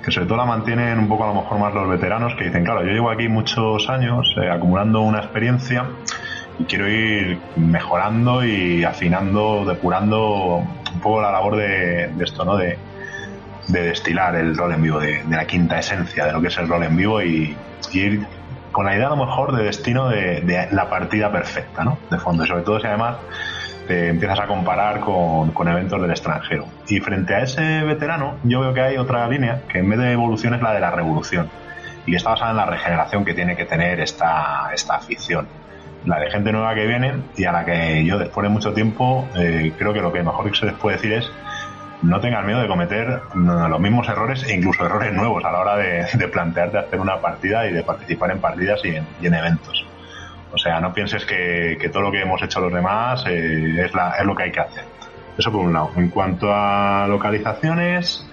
que sobre todo la mantienen un poco a lo mejor más los veteranos, que dicen, claro, yo llevo aquí muchos años acumulando una experiencia y quiero ir mejorando y afinando, depurando un poco la labor de esto, ¿no? De destilar el rol en vivo, de la quinta esencia de lo que es el rol en vivo y ir con la idea a lo mejor de destino de la partida perfecta, ¿no? De fondo, y sobre todo si además te empiezas a comparar con eventos del extranjero. Y frente a ese veterano, yo veo que hay otra línea que en vez de evolución es la de la revolución, y está basada en la regeneración que tiene que tener esta afición, la de gente nueva que viene y a la que yo, después de mucho tiempo, creo que lo que mejor se les puede decir es: no tengan miedo de cometer los mismos errores e incluso errores nuevos a la hora de plantearte hacer una partida y de participar en partidas y en eventos. O sea, no pienses que todo lo que hemos hecho los demás es lo que hay que hacer. Eso por un lado. En cuanto a localizaciones,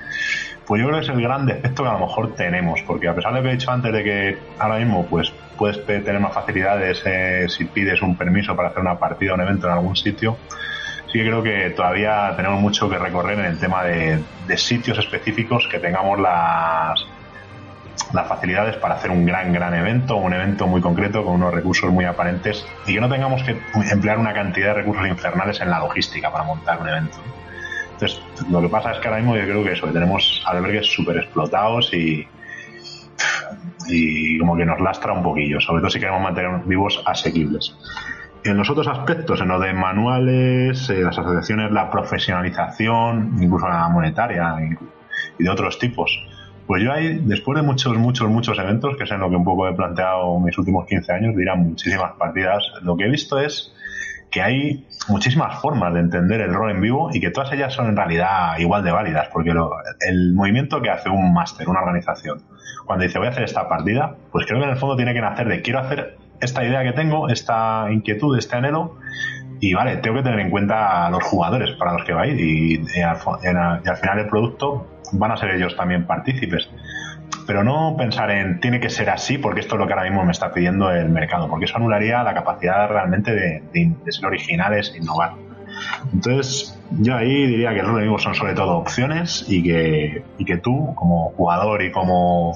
pues yo creo que es el gran defecto que a lo mejor tenemos, porque a pesar de lo que he dicho antes de que ahora mismo pues puedes tener más facilidades si pides un permiso para hacer una partida o un evento en algún sitio, sí que creo que todavía tenemos mucho que recorrer en el tema de sitios específicos que tengamos las facilidades para hacer un gran evento, un evento muy concreto con unos recursos muy aparentes y que no tengamos que emplear una cantidad de recursos infernales en la logística para montar un evento. Entonces, lo que pasa es que ahora mismo yo creo que eso, que tenemos albergues súper explotados y como que nos lastra un poquillo, sobre todo si queremos mantener vivos asequibles. En los otros aspectos, en lo de manuales, las asociaciones, la profesionalización, incluso la monetaria y de otros tipos, pues yo ahí, después de muchos eventos, que es en lo que un poco he planteado mis últimos 15 años, dirán muchísimas partidas, lo que he visto es que hay muchísimas formas de entender el rol en vivo y que todas ellas son en realidad igual de válidas, porque el movimiento que hace un máster, una organización, cuando dice voy a hacer esta partida, pues creo que en el fondo tiene que nacer de quiero hacer esta idea que tengo, esta inquietud, este anhelo, y vale, tengo que tener en cuenta a los jugadores para los que va a ir y al final el producto van a ser ellos también partícipes. Pero no pensar en tiene que ser así porque esto es lo que ahora mismo me está pidiendo el mercado, porque eso anularía la capacidad realmente de ser originales e innovar. Entonces yo ahí diría que el rol en vivo son sobre todo opciones y que tú como jugador y como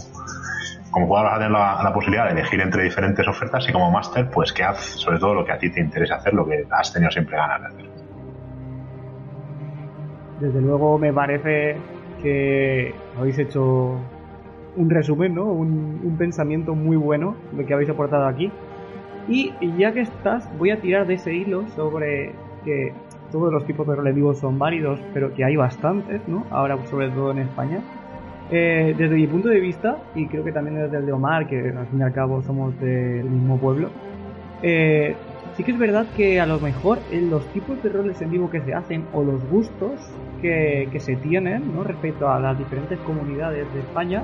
jugador vas a tener la posibilidad de elegir entre diferentes ofertas y como máster pues que haz sobre todo lo que a ti te interesa hacer, lo que has tenido siempre ganas de hacer. Desde luego me parece que habéis hecho un resumen, ¿no? Un pensamiento muy bueno de que habéis aportado aquí. Y ya que estás, voy a tirar de ese hilo sobre que todos los tipos de roles vivos son válidos, pero que hay bastantes, ¿no? Ahora, sobre todo en España. Desde mi punto de vista, y creo que también desde el de Omar, que al fin y al cabo somos del mismo pueblo, sí que es verdad que a lo mejor en los tipos de roles en vivo que se hacen o los gustos que se tienen, ¿no? Respecto a las diferentes comunidades de España,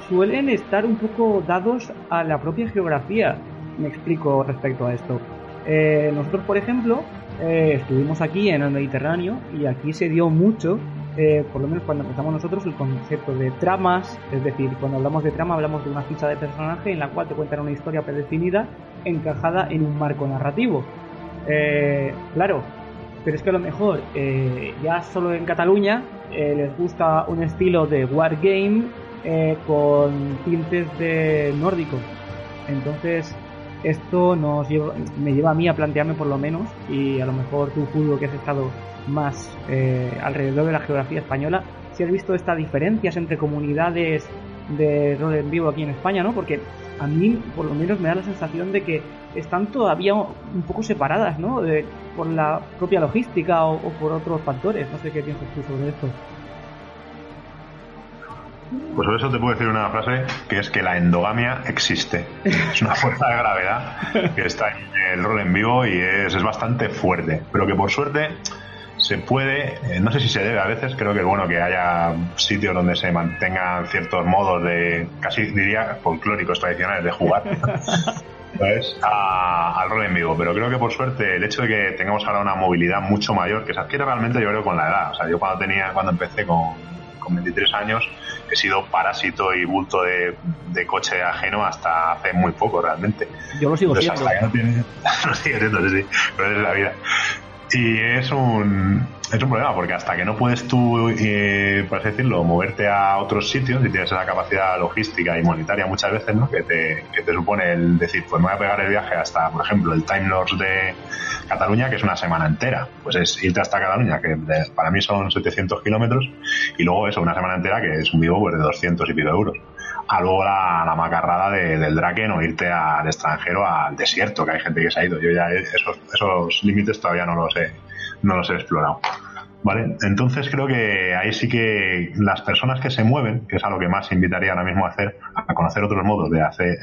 suelen estar un poco dados a la propia geografía. Me explico respecto a esto. Nosotros, por ejemplo, estuvimos aquí en el Mediterráneo y aquí se dio mucho, por lo menos cuando empezamos nosotros, el concepto de tramas. Es decir, cuando hablamos de trama hablamos de una ficha de personaje en la cual te cuentan una historia predefinida encajada en un marco narrativo. Claro, pero es que a lo mejor ya solo en Cataluña les gusta un estilo de wargame con tintes de nórdico. Entonces esto me lleva a mí a plantearme, por lo menos, y a lo mejor tú, Fulgo, que has estado más alrededor de la geografía española, si has visto estas diferencias entre comunidades de rol en vivo aquí en España, ¿no? Porque a mí, por lo menos, me da la sensación de que están todavía un poco separadas, ¿no? Por la propia logística o por otros factores. No sé qué piensas tú sobre esto. Pues sobre eso te puedo decir una frase, que es que la endogamia existe. Es una fuerza de gravedad que está en el rol en vivo y es bastante fuerte. Pero que por suerte se puede, no sé si se debe a veces, creo que es bueno que haya sitios donde se mantengan ciertos modos de, casi diría, folclóricos tradicionales de jugar. ¿Sabes? Al rol en vivo, pero creo que por suerte el hecho de que tengamos ahora una movilidad mucho mayor, que se adquiere realmente yo creo con la edad. O sea, yo cuando empecé con 23 años he sido parásito y bulto de coche ajeno hasta hace muy poco realmente. Yo lo sigo siendo. Hasta que no tiene... Lo sigue siendo, sí, pero es la vida. Y es un problema, porque hasta que no puedes tú, por así decirlo, moverte a otros sitios y tienes esa capacidad logística y monetaria muchas veces, ¿no? que te supone el decir, pues me voy a pegar el viaje hasta, por ejemplo, el Time Lords de Cataluña, que es una semana entera. Pues es irte hasta Cataluña, que para mí son 700 kilómetros, y luego eso, una semana entera, que es un vivo pues, de 200 y pico euros. A luego la macarrada del Draken o irte al extranjero, al desierto, que hay gente que se ha ido. Yo ya esos límites todavía no los he explorado. ¿Vale? Entonces creo que ahí sí que las personas que se mueven, que es a lo que más invitaría ahora mismo a hacer, a conocer otros modos de hacer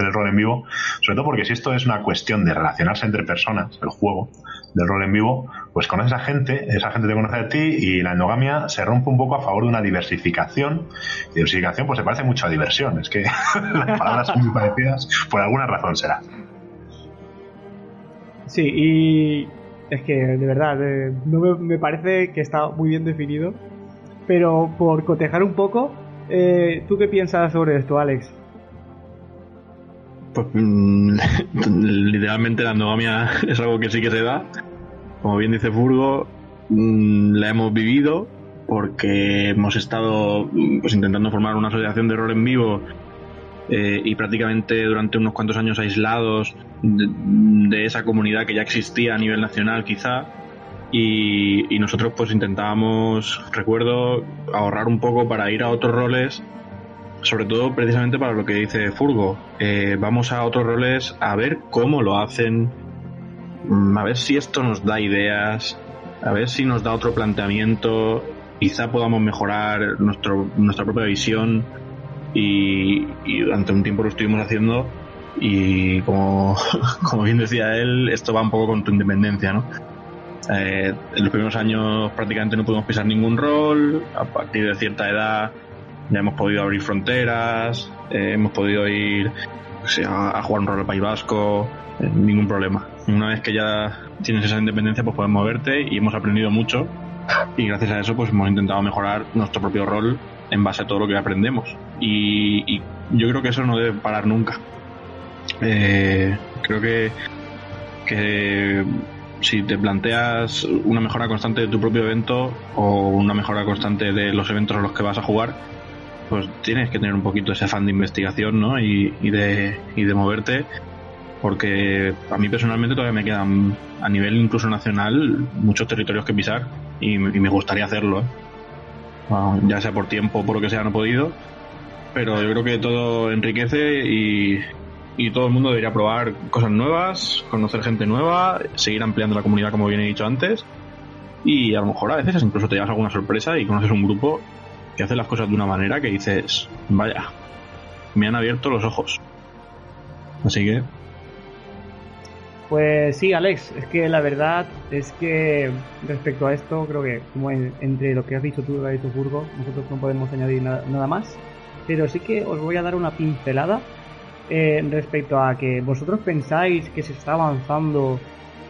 el rol en vivo, sobre todo porque si esto es una cuestión de relacionarse entre personas, el juego del rol en vivo, pues conoces a gente, esa gente te conoce a ti y la endogamia se rompe un poco a favor de una diversificación. Y diversificación pues se parece mucho a diversión, es que las palabras son muy parecidas, por alguna razón será. Sí, y es que de verdad no me parece que está muy bien definido, pero por cotejar un poco, ¿tú qué piensas sobre esto, Alex? Pues literalmente la endogamia es algo que sí que se da, como bien dice Furgo, la hemos vivido porque hemos estado pues intentando formar una asociación de rol en vivo y prácticamente durante unos cuantos años aislados de esa comunidad que ya existía a nivel nacional quizá, y nosotros pues intentábamos, recuerdo, ahorrar un poco para ir a otros roles, sobre todo precisamente para lo que dice Furgo, vamos a otros roles a ver cómo lo hacen, a ver si esto nos da ideas, a ver si nos da otro planteamiento, quizá podamos mejorar nuestra propia visión. Y durante un tiempo lo estuvimos haciendo y como bien decía él, esto va un poco con tu independencia, ¿no? En los primeros años prácticamente no pudimos pisar ningún rol, a partir de cierta edad ya hemos podido abrir fronteras, hemos podido ir a jugar un rol al País Vasco, ningún problema. Una vez que ya tienes esa independencia pues puedes moverte y hemos aprendido mucho y gracias a eso pues hemos intentado mejorar nuestro propio rol en base a todo lo que aprendemos y yo creo que eso no debe parar nunca. Creo que si te planteas una mejora constante de tu propio evento o una mejora constante de los eventos a los que vas a jugar, pues tienes que tener un poquito ese afán de investigación, ¿no? y de moverte, porque a mí personalmente todavía me quedan a nivel incluso nacional muchos territorios que pisar y me gustaría hacerlo, ¿eh? Bueno, ya sea por tiempo o por lo que sea no he podido, pero yo creo que todo enriquece y todo el mundo debería probar cosas nuevas, conocer gente nueva, seguir ampliando la comunidad como bien he dicho antes, y a lo mejor a veces incluso te llevas alguna sorpresa y conoces un grupo que hace las cosas de una manera que dices, vaya, me han abierto los ojos. Así que pues sí, Alex, es que la verdad es que respecto a esto, creo que como entre lo que has dicho tú y lo que ha dicho Furgo, nosotros no podemos añadir nada más, pero sí que os voy a dar una pincelada respecto a que vosotros pensáis que se está avanzando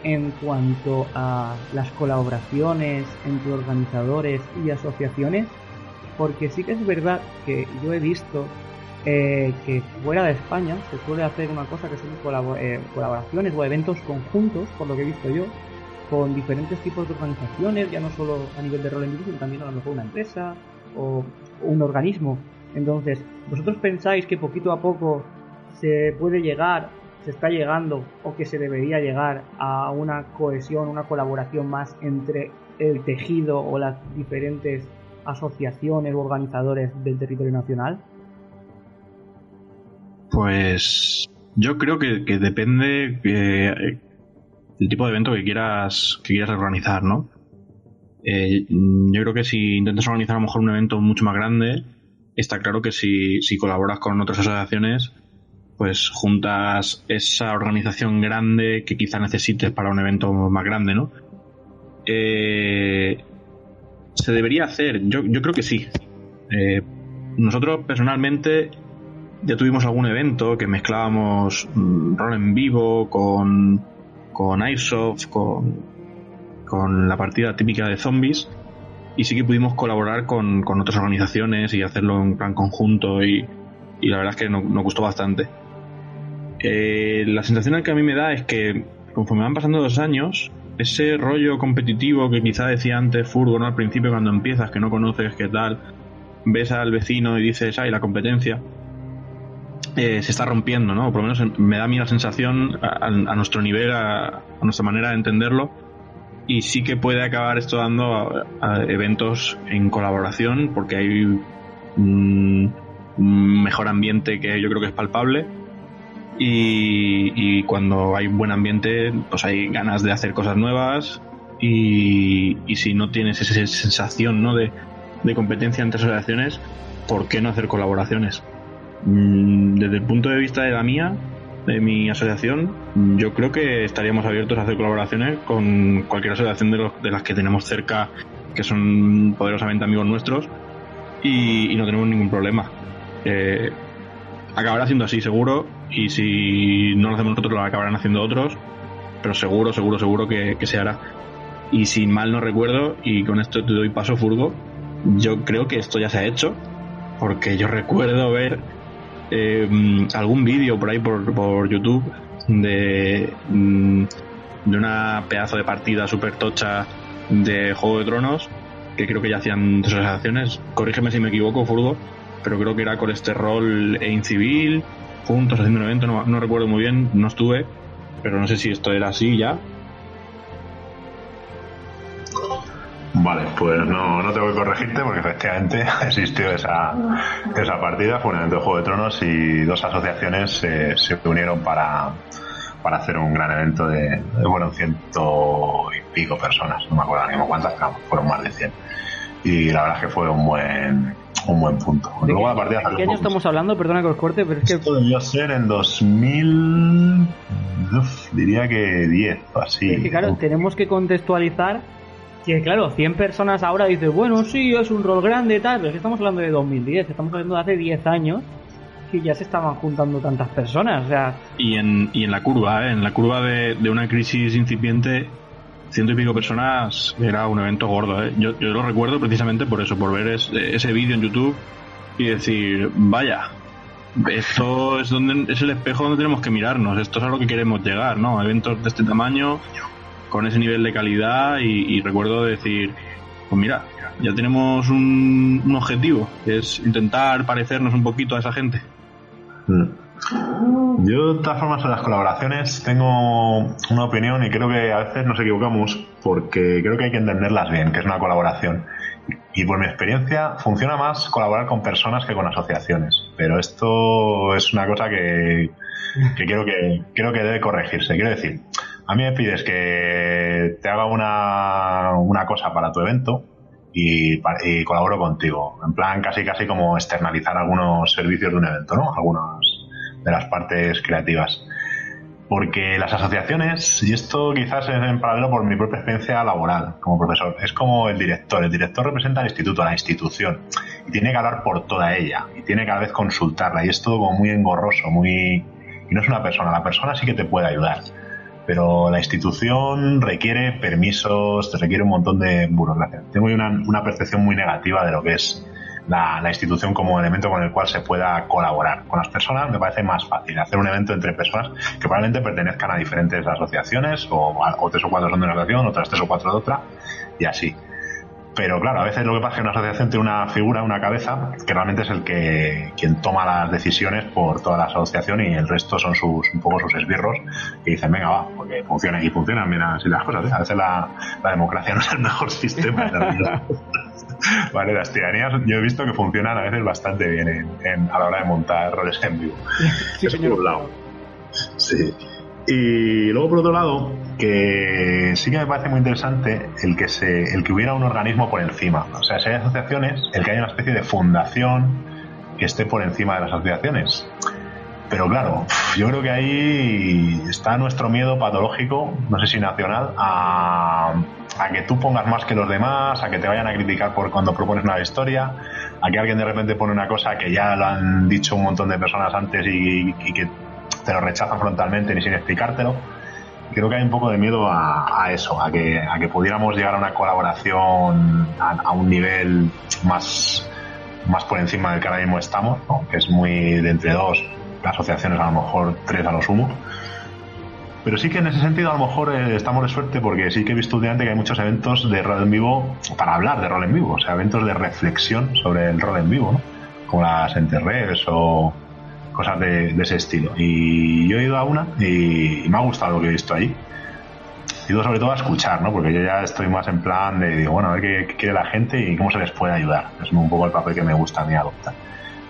en cuanto a las colaboraciones entre organizadores y asociaciones, porque sí que es verdad que yo he visto que fuera de España se suele hacer una cosa que son colaboraciones o eventos conjuntos, por lo que he visto yo, con diferentes tipos de organizaciones, ya no solo a nivel de rol en vivo, sino también a lo mejor una empresa o un organismo. Entonces, ¿vosotros pensáis que poquito a poco se está llegando o que se debería llegar a una cohesión, una colaboración más entre el tejido o las diferentes asociaciones u organizadores del territorio nacional? Pues yo creo que depende del tipo de evento que quieras organizar, ¿no? Yo creo que si intentas organizar a lo mejor un evento mucho más grande, está claro que si colaboras con otras asociaciones, pues juntas esa organización grande que quizá necesites para un evento más grande, ¿no? Se debería hacer, yo creo que sí. Nosotros personalmente ya tuvimos algún evento que mezclábamos rol en vivo con Airsoft, con la partida típica de zombies, y sí que pudimos colaborar con otras organizaciones y hacerlo en plan conjunto y la verdad es que nos gustó bastante. La sensación que a mí me da es que conforme van pasando los años ese rollo competitivo que quizá decía antes Furgo, ¿no? Al principio, cuando empiezas, que no conoces qué tal, ves al vecino y dices, ¡ay, la competencia! Se está rompiendo, ¿no? Por lo menos me da a mí la sensación, a nuestro nivel, a nuestra manera de entenderlo, y sí que puede acabar esto dando a eventos en colaboración, porque hay un mejor ambiente que yo creo que es palpable, y cuando hay buen ambiente, pues hay ganas de hacer cosas nuevas, y si no tienes esa sensación, ¿no? de competencia entre asociaciones, ¿por qué no hacer colaboraciones? Desde el punto de vista de mi asociación, yo creo que estaríamos abiertos a hacer colaboraciones con cualquier asociación de las que tenemos cerca, que son poderosamente amigos nuestros, y no tenemos ningún problema. Acabará siendo así, seguro, y si no lo hacemos nosotros, lo acabarán haciendo otros, pero seguro que se hará. Y si mal no recuerdo, y con esto te doy paso, Furgo, yo creo que esto ya se ha hecho, porque yo recuerdo ver algún vídeo por ahí por YouTube de una pedazo de partida súper tocha de Juego de Tronos, que creo que ya hacían dos asociaciones, corrígeme si me equivoco, Furgo, pero creo que era Colesterol e Incivil juntos haciendo un evento, no recuerdo muy bien, no estuve, pero no sé si esto era así ya. Vale, pues no tengo que corregirte, porque efectivamente existió esa partida, fue un evento de Juego de Tronos y dos asociaciones se unieron para hacer un gran evento de bueno, 100 y pico personas, no me acuerdo ni cuántas, fueron más de 100, y la verdad es que fue un buen punto. Luego la partida ¿De qué año estamos hablando? Perdona que os corte, pero es que... Esto debió ser en 2000, diría que 10 o así. Es que claro, tenemos que contextualizar que claro, 100 personas ahora dices, bueno, sí, es un rol grande y tal, pero es que estamos hablando de 2010, estamos hablando de hace 10 años que ya se estaban juntando tantas personas, o sea... Y en la curva, de una crisis incipiente, 100 y pico personas era un evento gordo, ¿eh? Yo lo recuerdo precisamente por eso, por ver ese vídeo en YouTube y decir, vaya, esto es el espejo donde tenemos que mirarnos, esto es a lo que queremos llegar, ¿no? Eventos de este tamaño, con ese nivel de calidad, y recuerdo decir, pues mira, ya tenemos un objetivo, que es intentar parecernos un poquito a esa gente. Yo, de todas formas, sobre las colaboraciones tengo una opinión, y creo que a veces nos equivocamos, porque creo que hay que entenderlas bien, que es una colaboración. Y por mi experiencia funciona más colaborar con personas que con asociaciones, pero esto es una cosa que creo que debe corregirse. Quiero decir, a mí me pides que te haga una cosa para tu evento y colaboro contigo, en plan casi como externalizar algunos servicios de un evento, ¿no? Algunas de las partes creativas. Porque las asociaciones, y esto quizás es en paralelo por mi propia experiencia laboral como profesor, es como el director representa al instituto, a la institución, y tiene que hablar por toda ella, y tiene que a la vez consultarla, y es todo como muy engorroso, y no es una persona, la persona sí que te puede ayudar, pero la institución requiere permisos, te requiere un montón de burocracia. Tengo una percepción muy negativa de lo que es la institución como elemento con el cual se pueda colaborar. Con las personas me parece más fácil hacer un evento entre personas que probablemente pertenezcan a diferentes asociaciones, o 3 o 4 son de una asociación, otras 3 o 4 de otra, y así. Pero claro, a veces lo que pasa es que una asociación tiene una figura, una cabeza, que realmente es quien toma las decisiones por toda la asociación, y el resto son un poco sus esbirros, que dicen, venga, va, porque funciona, y funcionan bien así las cosas, ¿eh? A veces la democracia no es el mejor sistema de la vida. Vale, las tiranías yo he visto que funcionan a veces bastante bien a la hora de montar roles en vivo. Sí, eso por un lado. Sí. Y luego por otro lado, que sí que me parece muy interesante el que hubiera un organismo por encima. O sea, si hay asociaciones, el que haya una especie de fundación que esté por encima de las asociaciones. Pero claro, yo creo que ahí está nuestro miedo patológico, no sé si nacional, a que tú pongas más que los demás, a que te vayan a criticar por cuando propones una historia, a que alguien de repente pone una cosa que ya lo han dicho un montón de personas antes y que te lo rechazan frontalmente ni sin explicártelo. Creo que hay un poco de miedo a eso, a que pudiéramos llegar a una colaboración a un nivel más por encima del que ahora mismo estamos, ¿no? Que es muy de entre 2 asociaciones, a lo mejor 3 a lo sumo. Pero sí que en ese sentido a lo mejor estamos de suerte, porque sí que he visto últimamente que hay muchos eventos de rol en vivo para hablar de rol en vivo, o sea, eventos de reflexión sobre el rol en vivo, ¿no? Como las Enterres o cosas de ese estilo. Y yo he ido a una y me ha gustado lo que he visto allí. He ido sobre todo a escuchar, ¿no? Porque yo ya estoy más en plan de, digo, bueno, a ver qué quiere la gente y cómo se les puede ayudar. Es un poco el papel que me gusta a mí adoptar.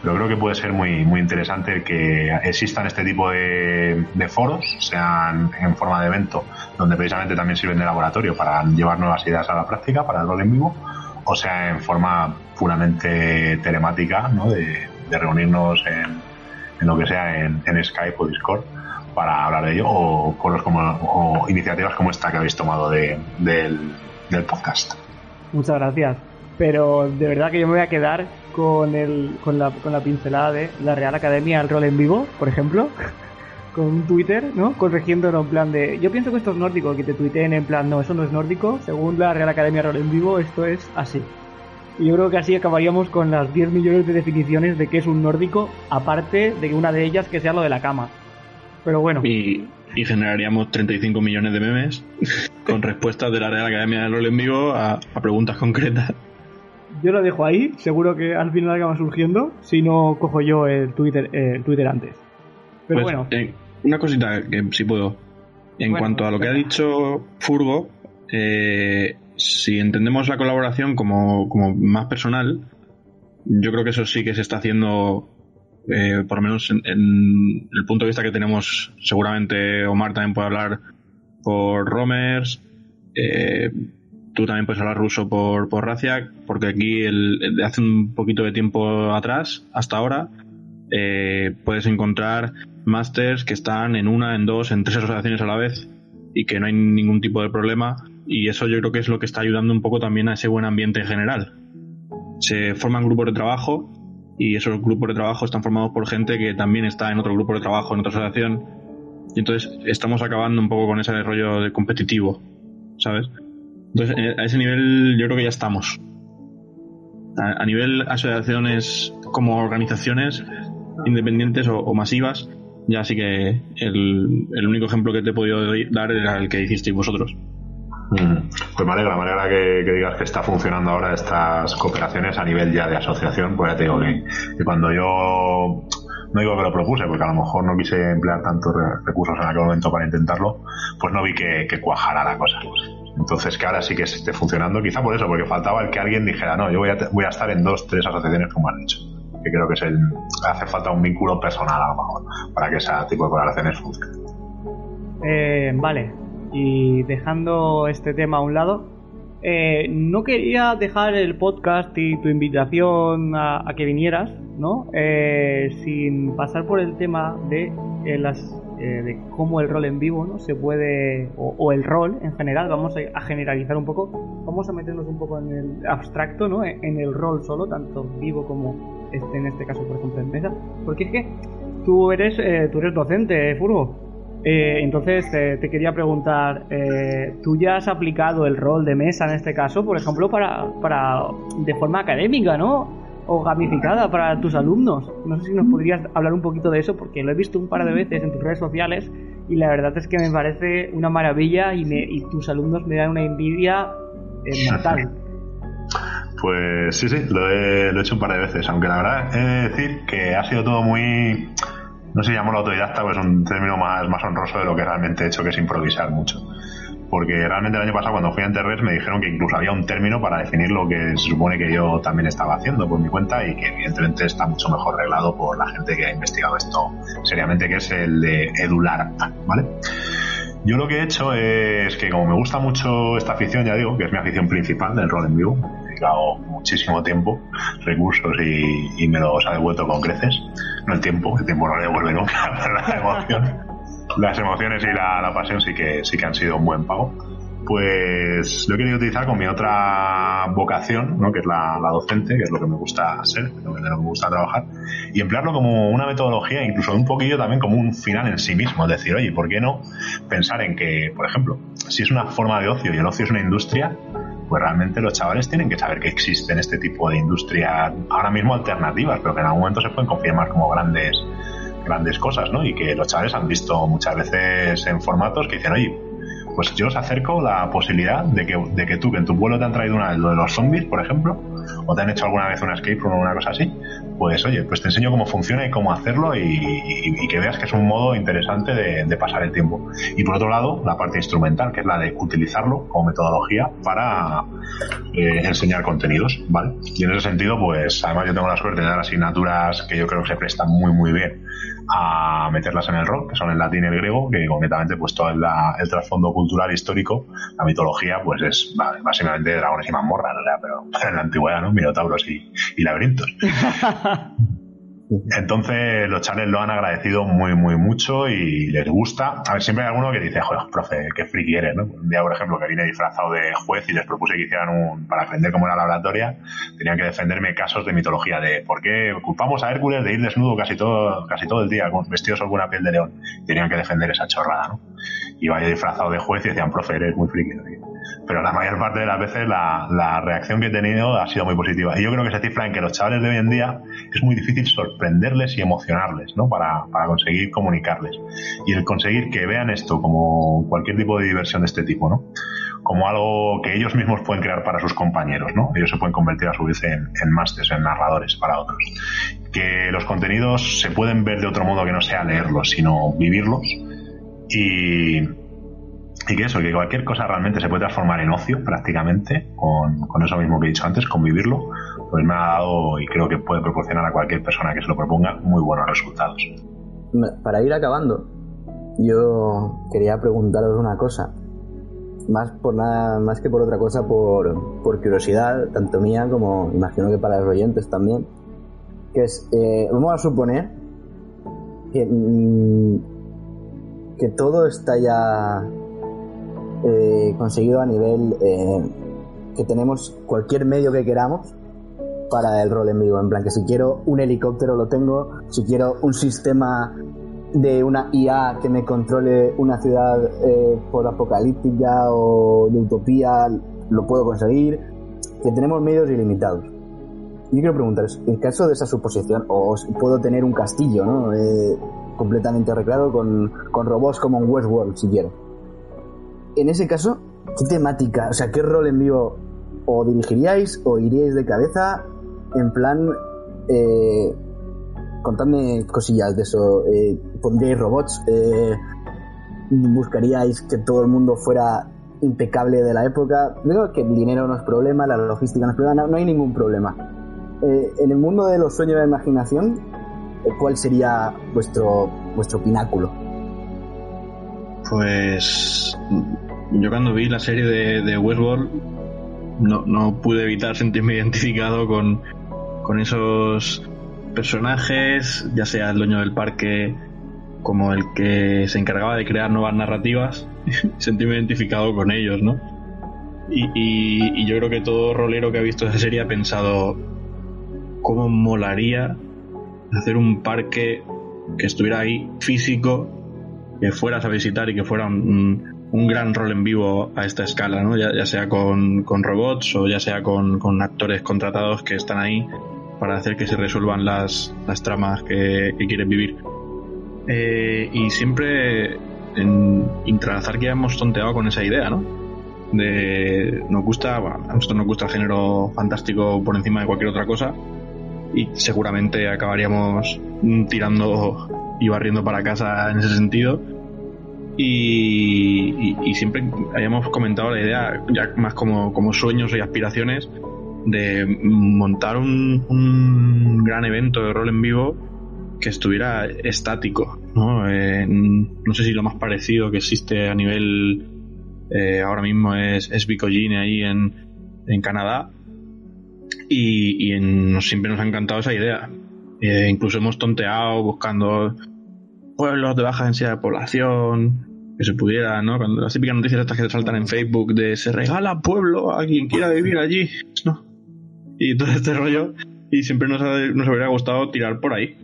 Pero creo que puede ser muy, muy interesante el que existan este tipo de foros, sean en forma de evento, donde precisamente también sirven de laboratorio para llevar nuevas ideas a la práctica, para el rol en vivo, o sea en forma puramente telemática, ¿no? De reunirnos en lo que sea en Skype o Discord para hablar de ello, o foros o iniciativas como esta que habéis tomado del podcast. Muchas gracias. Pero de verdad que yo me voy a quedar con la pincelada de la Real Academia del Rol en Vivo, por ejemplo, con un Twitter, ¿no? Corrigiéndolo en plan de, yo pienso que esto es nórdico, que te tuiteen en plan, no, eso no es nórdico, según la Real Academia del Rol en Vivo, esto es así. Y yo creo que así acabaríamos con las 10 millones de definiciones de qué es un nórdico, aparte de una de ellas que sea lo de la cama. Pero bueno. Y generaríamos 35 millones de memes con respuestas de la Real Academia del Rol en Vivo a preguntas concretas. Yo lo dejo ahí, seguro que al final acaba surgiendo, si no cojo yo el Twitter antes. Pero pues, bueno. Una cosita que si puedo. En cuanto a lo que ha dicho Furgo, si entendemos la colaboración como más personal, yo creo que eso sí que se está haciendo, por lo menos en el punto de vista que tenemos, seguramente Omar también puede hablar por Romers, tú también puedes hablar ruso por Raziak, porque aquí de hace un poquito de tiempo atrás, hasta ahora, puedes encontrar másters que están en una, en dos, en tres asociaciones a la vez y que no hay ningún tipo de problema, y eso yo creo que es lo que está ayudando un poco también a ese buen ambiente en general. Se forman grupos de trabajo y esos grupos de trabajo están formados por gente que también está en otro grupo de trabajo, en otra asociación, y entonces estamos acabando un poco con ese rollo de competitivo, ¿sabes? Entonces, a ese nivel yo creo que ya estamos. A nivel asociaciones como organizaciones independientes o masivas, ya sí que el único ejemplo que te he podido dar era el que hicisteis vosotros. Pues me alegra que digas que está funcionando ahora estas cooperaciones a nivel ya de asociación, pues ya te digo que cuando yo no digo que lo propuse, porque a lo mejor no quise emplear tantos recursos en aquel momento para intentarlo, pues no vi que cuajara la cosa. Entonces que ahora sí que esté funcionando, quizá por eso, porque faltaba el que alguien dijera, no, yo voy a estar en 2-3 asociaciones como han dicho, que creo que hace falta un vínculo personal a lo mejor para que ese tipo de colaboraciones funcionen. Vale, y dejando este tema a un lado, no quería dejar el podcast y tu invitación a que vinieras, ¿no? Sin pasar por el tema de de cómo el rol en vivo, ¿no? Se puede, o el rol en general, vamos a generalizar un poco, vamos a meternos un poco en el abstracto, ¿no? En el rol solo, tanto vivo como en este caso, por ejemplo, en mesa, porque es que tú eres docente, Furgo. Entonces te quería preguntar, ¿tú ya has aplicado el rol de mesa en este caso, por ejemplo, para de forma académica, ¿no? O gamificada para tus alumnos? No sé si nos podrías hablar un poquito de eso, porque lo he visto un par de veces en tus redes sociales y la verdad es que me parece una maravilla y tus alumnos me dan una envidia mortal. Pues sí, lo he hecho un par de veces, aunque la verdad he de decir que ha sido todo muy, no sé si llamarlo autodidacta, pues es un término más honroso de lo que realmente he hecho, que es improvisar mucho. Porque realmente el año pasado cuando fui a Enterres me dijeron que incluso había un término para definir lo que se supone que yo también estaba haciendo por mi cuenta y que evidentemente está mucho mejor reglado por la gente que ha investigado esto seriamente, que es el de edular, ¿vale? Yo lo que he hecho es que, como me gusta mucho esta afición, ya digo, que es mi afición principal del rol en vivo, he dedicado muchísimo tiempo, recursos y me los ha devuelto con creces. No el tiempo no le devuelve nunca, pero la emoción. Las emociones y la pasión sí que han sido un buen pago. Pues lo he querido utilizar con mi otra vocación, ¿no? Que es la docente, que es lo que me gusta ser, lo que me gusta trabajar, y emplearlo como una metodología, incluso un poquillo también como un final en sí mismo. Es decir, oye, ¿por qué no pensar en que, por ejemplo, si es una forma de ocio y el ocio es una industria, pues realmente los chavales tienen que saber que existen este tipo de industrias ahora mismo alternativas, pero que en algún momento se pueden confirmar como grandes grandes cosas, ¿no? Y que los chavales han visto muchas veces en formatos que dicen, oye, pues yo os acerco la posibilidad de que tú, que en tu pueblo te han traído lo de los zombies, por ejemplo, o te han hecho alguna vez una escape room o una cosa así, pues oye, pues te enseño cómo funciona y cómo hacerlo y que veas que es un modo interesante de pasar el tiempo. Y por otro lado, la parte instrumental, que es la de utilizarlo como metodología para enseñar contenidos, ¿vale? Y en ese sentido, pues además yo tengo la suerte de dar asignaturas que yo creo que se prestan muy muy bien a meterlas en el rock, que son el latín y el griego, que concretamente pues todo el trasfondo cultural histórico, la mitología, pues es básicamente dragones y mazmorras, o sea, pero en la antigüedad, ¿no? Minotauros y laberintos. Entonces los chavales lo han agradecido muy muy mucho y les gusta. A ver, siempre hay alguno que dice, joder, profe, qué friki eres, ¿no? Un día, por ejemplo, que vine disfrazado de juez y les propuse que hicieran para aprender cómo era la oratoria, tenían que defenderme casos de mitología, de por qué culpamos a Hércules de ir desnudo casi todo el día, vestido sobre una piel de león. Tenían que defender esa chorrada, ¿no? Iba yo disfrazado de juez y decían, profe, eres muy friki, ¿no? Pero la mayor parte de las veces la reacción que he tenido ha sido muy positiva. Y yo creo que se cifra en que los chavales de hoy en día es muy difícil sorprenderles y emocionarles, ¿no? Para conseguir comunicarles. Y el conseguir que vean esto como cualquier tipo de diversión de este tipo, ¿no? Como algo que ellos mismos pueden crear para sus compañeros, ¿no? Ellos se pueden convertir a su vez en másters, en narradores para otros. Que los contenidos se pueden ver de otro modo que no sea leerlos, sino vivirlos. Y que eso, que cualquier cosa realmente se puede transformar en ocio prácticamente, con eso mismo que he dicho antes, con vivirlo, pues me ha dado, y creo que puede proporcionar a cualquier persona que se lo proponga, muy buenos resultados. Para ir acabando, yo quería preguntaros una cosa, más que por otra cosa, por curiosidad, tanto mía como imagino que para los oyentes también, que es, vamos a suponer que todo está ya conseguido a nivel que tenemos cualquier medio que queramos para el rol en vivo, en plan que si quiero un helicóptero lo tengo, si quiero un sistema de una IA que me controle una ciudad post-apocalíptica o de utopía, lo puedo conseguir, que tenemos medios ilimitados. Yo quiero preguntaros, en caso de esa suposición, os puedo tener un castillo, ¿no? Completamente recreado con robots como en Westworld, si quiero. En ese caso, ¿qué temática, o sea, qué rol en vivo o dirigiríais o iríais de cabeza en plan, contadme cosillas de eso, pondríais robots, buscaríais que todo el mundo fuera impecable de la época? Digo que el dinero no es problema, la logística no es problema, no hay ningún problema. En el mundo de los sueños de la imaginación, ¿cuál sería vuestro pináculo? Pues yo cuando vi la serie de Westworld no pude evitar sentirme identificado con esos personajes, ya sea el dueño del parque como el que se encargaba de crear nuevas narrativas, sentirme identificado con ellos, ¿no? Y yo creo que todo rolero que ha visto esa serie ha pensado cómo molaría hacer un parque que estuviera ahí físico, que fueras a visitar y que fuera un gran rol en vivo a esta escala, ¿no? Ya sea con robots o ya sea con actores contratados que están ahí para hacer que se resuelvan las tramas que quieren vivir. Y siempre en Intralazar que hemos tonteado con esa idea, ¿no? A nosotros nos gusta el género fantástico por encima de cualquier otra cosa y seguramente acabaríamos tirando y barriendo para casa en ese sentido. Y siempre habíamos comentado la idea, ya más como sueños y aspiraciones, de montar un gran evento de rol en vivo que estuviera estático, ¿no? No sé si lo más parecido que existe a nivel ahora mismo es Vicogine ahí en Canadá, y siempre nos ha encantado esa idea. Incluso hemos tonteado buscando pueblos de baja densidad de población, que se pudiera, ¿no? Cuando las típicas noticias estas que te saltan en Facebook de se regala pueblo a quien quiera vivir allí, ¿no? Y todo este rollo, y siempre nos hubiera gustado tirar por ahí.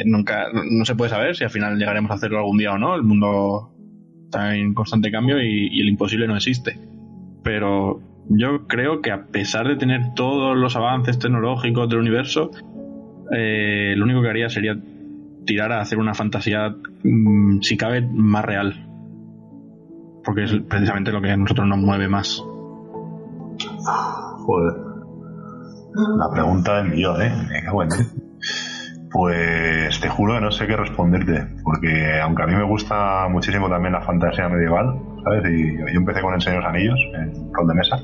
No se puede saber si al final llegaremos a hacerlo algún día o no. El mundo está en constante cambio y el imposible no existe. Pero yo creo que a pesar de tener todos los avances tecnológicos del universo, lo único que haría sería tirar a hacer una fantasía, si cabe, más real. Porque es precisamente lo que a nosotros nos mueve más. Joder. La pregunta del millón, me cago en él. Pues te juro que no sé qué responderte, porque aunque a mí me gusta muchísimo también la fantasía medieval, ¿sabes? Y yo empecé con El Señor de los Anillos, en rol de mesa,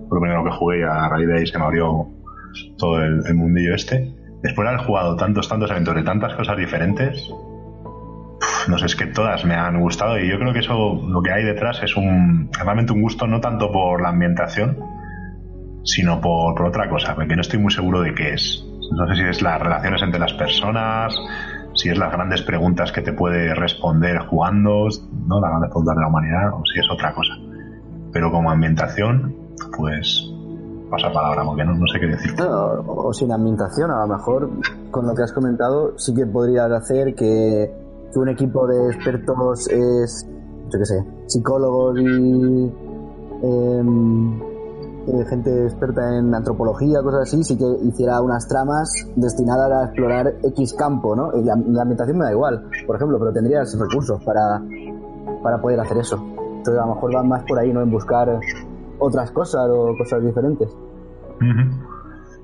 fue lo primero que jugué y a raíz de ahí se me abrió todo el mundillo este. Después de haber jugado tantos eventos de tantas cosas diferentes, no sé, es que todas me han gustado y yo creo que eso, lo que hay detrás es realmente un gusto no tanto por la ambientación, sino por otra cosa, porque no estoy muy seguro de qué es. No sé si es las relaciones entre las personas, si es las grandes preguntas que te puede responder jugando, ¿no? Las grandes preguntas de la humanidad, o si es otra cosa. Pero como ambientación, pues pasa palabra, porque no sé qué decir. No, o sin ambientación, a lo mejor con lo que has comentado sí que podrías hacer que un equipo de expertos es, yo qué sé, psicólogos y gente experta en antropología, cosas así, sí que hiciera unas tramas destinadas a explorar X campo, ¿no? Y la ambientación me da igual, por ejemplo, pero tendrías recursos para poder hacer eso. Entonces a lo mejor van más por ahí, ¿no? En buscar otras cosas o cosas diferentes.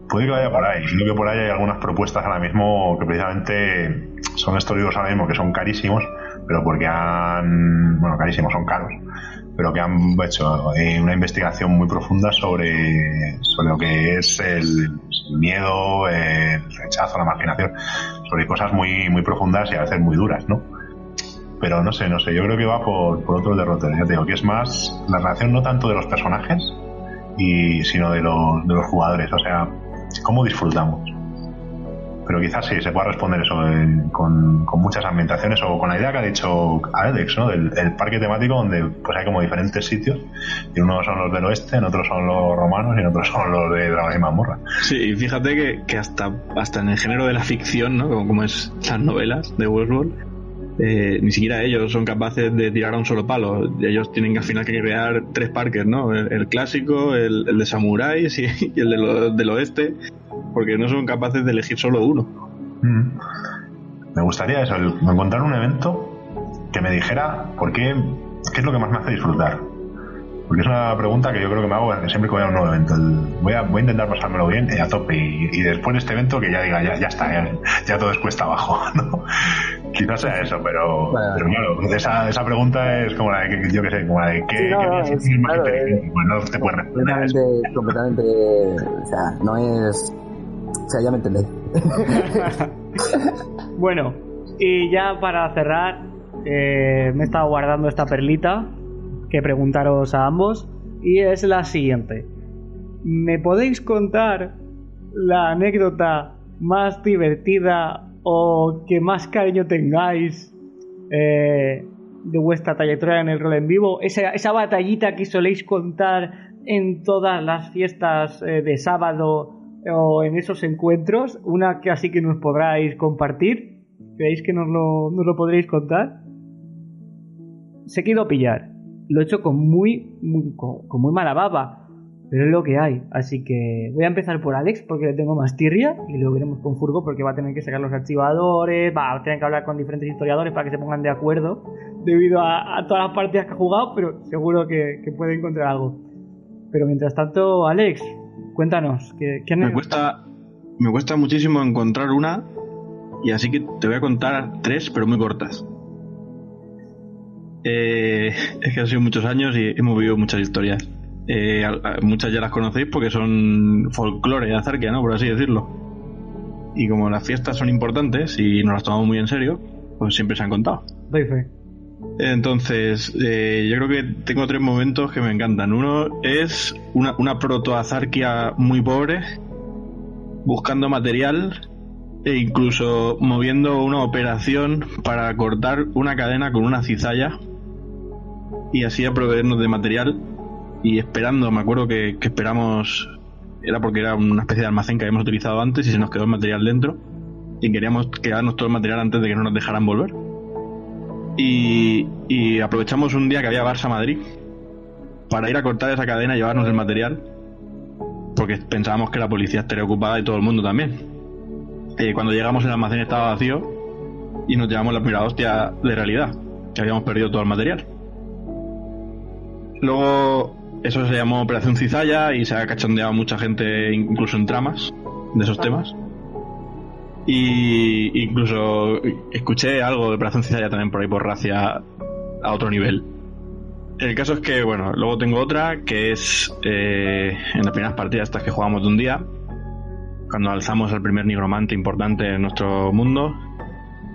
Puede que vaya por ahí. Creo que por ahí hay algunas propuestas ahora mismo que precisamente son estos libros ahora mismo que son carísimos, pero porque carísimos, son caros, pero que han hecho una investigación muy profunda sobre lo que es el miedo, el rechazo, la marginación, sobre cosas muy, muy profundas y a veces muy duras, ¿no? Pero no sé, yo creo que va por otros derroteros. Ya te digo que es más la relación no tanto de los personajes, sino de los jugadores, o sea, cómo disfrutamos. Pero quizás sí, se pueda responder eso con muchas ambientaciones o con la idea que ha dicho Alex, ¿no? Del parque temático donde pues hay como diferentes sitios y unos son los del oeste, en otros son los romanos y en otros son los de Dragones y Mazmorra. Sí, y fíjate que hasta en el género de la ficción, ¿no? Como es las novelas de Westworld, ni siquiera ellos son capaces de tirar a un solo palo. Ellos tienen que al final que crear 3 parques, ¿no? El clásico, el de samuráis y el del oeste, porque no son capaces de elegir solo uno. Me gustaría eso, encontrar un evento que me dijera qué es lo que más me hace disfrutar. Porque es una pregunta que yo creo que me hago siempre que voy a un nuevo evento. Voy a intentar pasármelo bien a tope y después de este evento que ya diga, ya está, ya todo es cuesta abajo, ¿no? Quizás sea eso, pero claro, esa pregunta es como la de que, yo qué sé, como la de qué es más inteligente. Pues no te puedes responder. Completamente, o sea, no es... O sea, ya me entendéis. Bueno, y ya para cerrar, me he estado guardando esta perlita que preguntaros a ambos y es la siguiente. ¿Me podéis contar la anécdota más divertida o que más cariño tengáis de vuestra trayectoria en el rol en vivo? Esa batallita que soléis contar en todas las fiestas de sábado o en esos encuentros, una que así que nos podráis compartir. ¿Creéis que nos lo podréis contar? Se quiero pillar. Lo he hecho con muy mala baba, pero es lo que hay. Así que voy a empezar por Alex porque le tengo más tirria y luego iremos con Furgo porque va a tener que sacar los archivadores, va a tener que hablar con diferentes historiadores para que se pongan de acuerdo debido a todas las partidas que ha jugado, pero seguro que puede encontrar algo. Pero mientras tanto, Alex, cuéntanos. Me cuesta muchísimo encontrar una y así que te voy a contar 3, pero muy cortas. Es que han sido muchos años y hemos vivido muchas historias. Muchas ya las conocéis porque son folclore de Azarquia, ¿no? Por así decirlo. Y como las fiestas son importantes y nos las tomamos muy en serio, pues siempre se han contado. Doy fe. Entonces, yo creo que tengo 3 momentos que me encantan. Uno es una proto-Azarquia muy pobre, buscando material e incluso moviendo una operación para cortar una cadena con una cizalla y así a proveernos de material y esperando, me acuerdo que esperamos, era porque era una especie de almacén que habíamos utilizado antes y se nos quedó el material dentro y queríamos quedarnos todo el material antes de que no nos dejaran volver y aprovechamos un día que había Barça-Madrid para ir a cortar esa cadena y llevarnos el material porque pensábamos que la policía estaría ocupada y todo el mundo también. Cuando llegamos el almacén estaba vacío y nos llevamos la primera hostia de realidad, que habíamos perdido todo el material. Luego eso se llamó Operación Cizalla y se ha cachondeado mucha gente, incluso en tramas de esos temas. Y incluso escuché algo de Operación Cizalla también por ahí por Racia a otro nivel. El caso es que, bueno, luego tengo otra que es en las primeras partidas estas que jugamos de un día, cuando alzamos al primer nigromante importante en nuestro mundo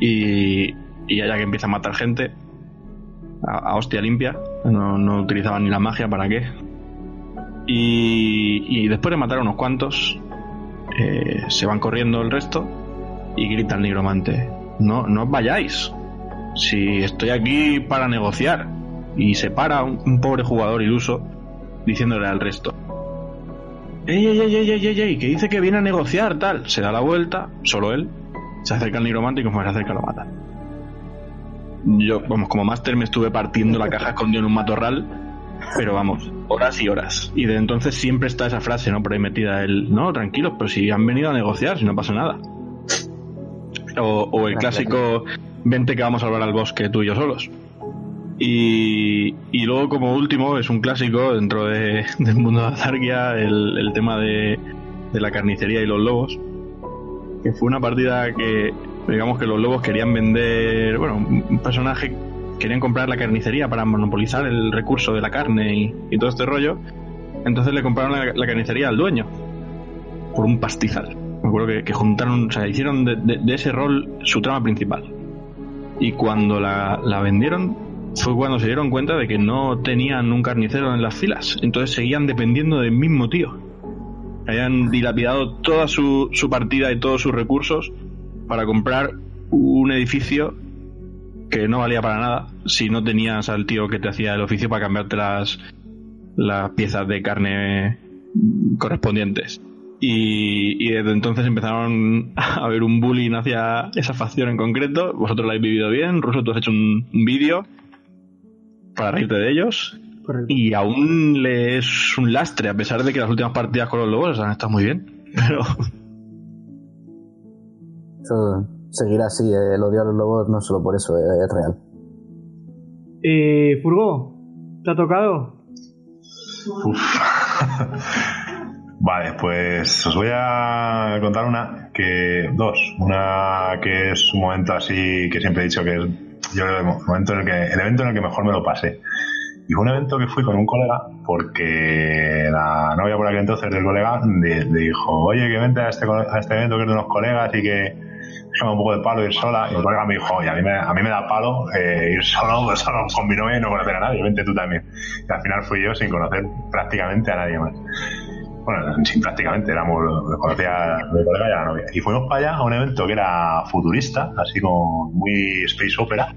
y allá que empieza a matar gente a hostia limpia, no utilizaban ni la magia, ¿para qué? Y después de matar a unos cuantos se van corriendo el resto y grita el nigromante: no os vayáis, si estoy aquí para negociar. Y se para un pobre jugador iluso diciéndole al resto: ¡Ey! Que dice que viene a negociar, tal. Se da la vuelta, solo él, se acerca al nigromante y como se acerca lo mata. Yo, vamos, como máster me estuve partiendo la caja escondido en un matorral, pero vamos, horas y horas. Y desde entonces siempre está esa frase, ¿no? Por ahí metida, no, tranquilos, pero si han venido a negociar, si no pasa nada. O el clásico: vente que vamos a hablar al bosque tú y yo solos. Y luego, como último, es un clásico dentro del mundo de Azarquia, el tema de la carnicería y los lobos, que fue una partida que, digamos que los lobos querían vender, bueno, un personaje, querían comprar la carnicería para monopolizar el recurso de la carne y todo este rollo. Entonces le compraron la carnicería al dueño por un pastizal. Me acuerdo que juntaron, o sea, hicieron de ese rol su trama principal. Y cuando la vendieron fue cuando se dieron cuenta de que no tenían un carnicero en las filas, entonces seguían dependiendo del mismo tío. Habían dilapidado toda su partida y todos sus recursos para comprar un edificio que no valía para nada si no tenías al tío que te hacía el oficio para cambiarte las piezas de carne correspondientes. Y desde entonces empezaron a haber un bullying hacia esa facción en concreto. Vosotros lo habéis vivido bien. Russo, tú has hecho un vídeo para reírte de ellos. Correcto. Y aún le es un lastre, a pesar de que las últimas partidas con los lobos han estado muy bien. Pero eso seguirá así, el odio a los lobos no solo por eso, es real. Furgo, ¿te ha tocado? Vale, pues os voy a contar una que es un momento así que siempre he dicho que es el evento en el que mejor me lo pasé. Y fue un evento que fui con un colega porque la novia por aquel entonces del colega le dijo: oye, que vente a este evento que es de unos colegas y que me un poco de palo ir sola. Y el colega me dijo: oye, a mí me da palo ir solo con mi novia y no conocer a nadie, vente tú también. Y al final fui yo sin conocer prácticamente a nadie más. Bueno, sin prácticamente, conocía a mi colega y a la novia. Y fuimos para allá a un evento que era futurista, así como muy space opera,